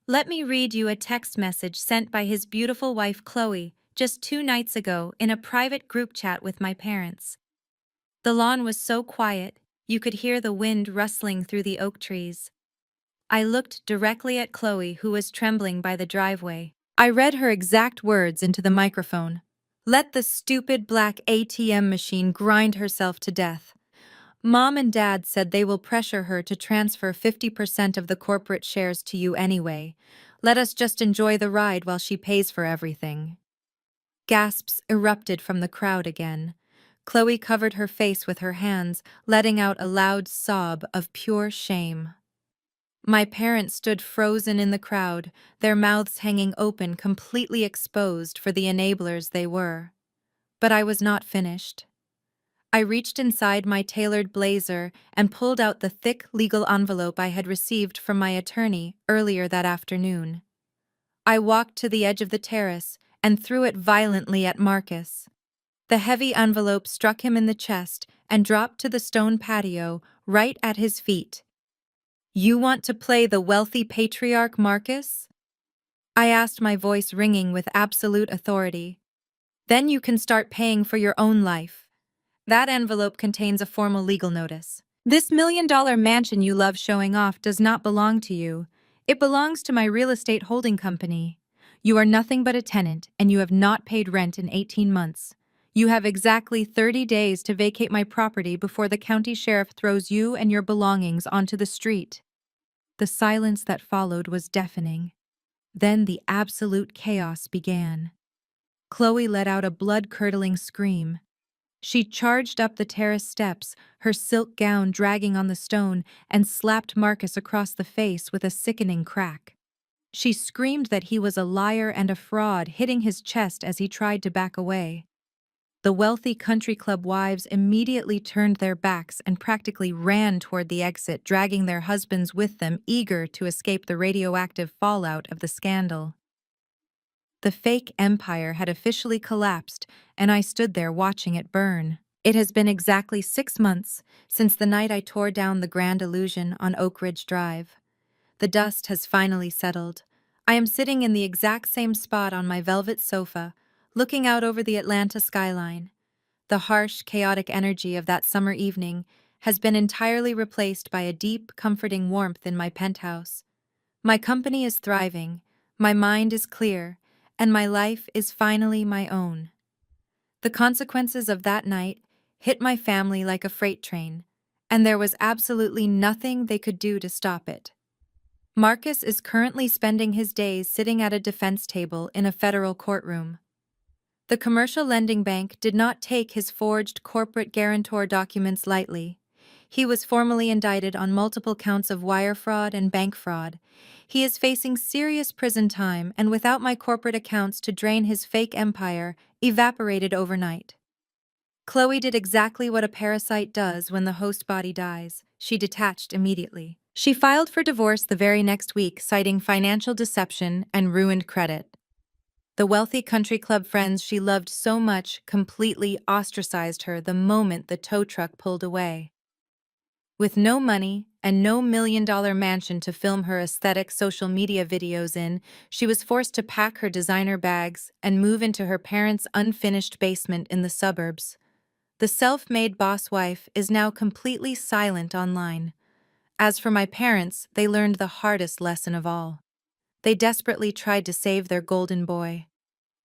Let me read you a text message sent by his beautiful wife Chloe just 2 nights ago in a private group chat with my parents." The lawn was so quiet, you could hear the wind rustling through the oak trees. I looked directly at Chloe, who was trembling by the driveway. I read her exact words into the microphone. "Let the stupid black ATM machine grind herself to death. Mom and Dad said they will pressure her to transfer 50% of the corporate shares to you anyway. Let us just enjoy the ride while she pays for everything." Gasps erupted from the crowd again. Chloe covered her face with her hands, letting out a loud sob of pure shame. My parents stood frozen in the crowd, their mouths hanging open, completely exposed for the enablers they were. But I was not finished. I reached inside my tailored blazer and pulled out the thick legal envelope I had received from my attorney earlier that afternoon. I walked to the edge of the terrace and threw it violently at Marcus. The heavy envelope struck him in the chest and dropped to the stone patio right at his feet. "You want to play the wealthy patriarch, Marcus?" I asked, my voice ringing with absolute authority. "Then you can start paying for your own life. That envelope contains a formal legal notice. This $1 million mansion you love showing off does not belong to you. It belongs to my real estate holding company. You are nothing but a tenant, and you have not paid rent in 18 months. You have exactly 30 days to vacate my property before the county sheriff throws you and your belongings onto the street." The silence that followed was deafening. Then the absolute chaos began. Chloe let out a blood-curdling scream. She charged up the terrace steps, her silk gown dragging on the stone, and slapped Marcus across the face with a sickening crack. She screamed that he was a liar and a fraud, hitting his chest as he tried to back away. The wealthy country club wives immediately turned their backs and practically ran toward the exit, dragging their husbands with them, eager to escape the radioactive fallout of the scandal. The fake empire had officially collapsed, and I stood there watching it burn. It has been exactly 6 months since the night I tore down the Grand Illusion on Oak Ridge Drive. The dust has finally settled. I am sitting in the exact same spot on my velvet sofa, looking out over the Atlanta skyline. The harsh, chaotic energy of that summer evening has been entirely replaced by a deep, comforting warmth in my penthouse. My company is thriving, my mind is clear, and my life is finally my own. The consequences of that night hit my family like a freight train, and there was absolutely nothing they could do to stop it. Marcus is currently spending his days sitting at a defense table in a federal courtroom. The commercial lending bank did not take his forged corporate guarantor documents lightly. He was formally indicted on multiple counts of wire fraud and bank fraud. He is facing serious prison time, and without my corporate accounts to drain his fake empire, evaporated overnight. Chloe did exactly what a parasite does when the host body dies. She detached immediately. She filed for divorce the very next week, citing financial deception and ruined credit. The wealthy country club friends she loved so much completely ostracized her the moment the tow truck pulled away. With no money and no $1 million mansion to film her aesthetic social media videos in, she was forced to pack her designer bags and move into her parents' unfinished basement in the suburbs. The self-made boss wife is now completely silent online. As for my parents, they learned the hardest lesson of all. They desperately tried to save their golden boy.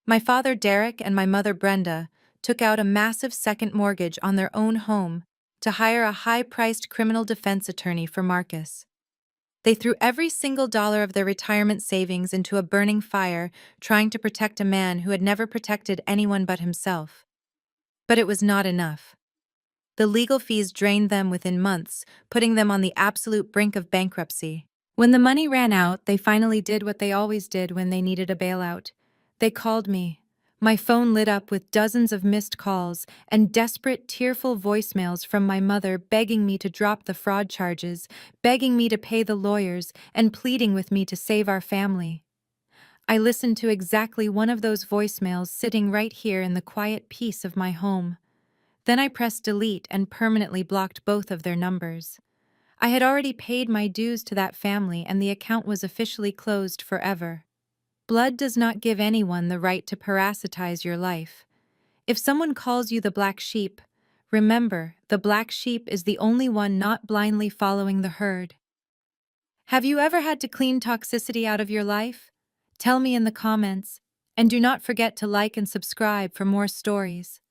My father Derek and my mother Brenda took out a massive second mortgage on their own home to hire a high-priced criminal defense attorney for Marcus. They threw every single dollar of their retirement savings into a burning fire, trying to protect a man who had never protected anyone but himself. But it was not enough. The legal fees drained them within months, putting them on the absolute brink of bankruptcy. When the money ran out, they finally did what they always did when they needed a bailout. They called me. My phone lit up with dozens of missed calls and desperate, tearful voicemails from my mother begging me to drop the fraud charges, begging me to pay the lawyers, and pleading with me to save our family. I listened to exactly one of those voicemails sitting right here in the quiet peace of my home. Then I pressed delete and permanently blocked both of their numbers. I had already paid my dues to that family, and the account was officially closed forever. Blood does not give anyone the right to parasitize your life. If someone calls you the black sheep, remember, the black sheep is the only one not blindly following the herd. Have you ever had to clean toxicity out of your life? Tell me in the comments, and do not forget to like and subscribe for more stories.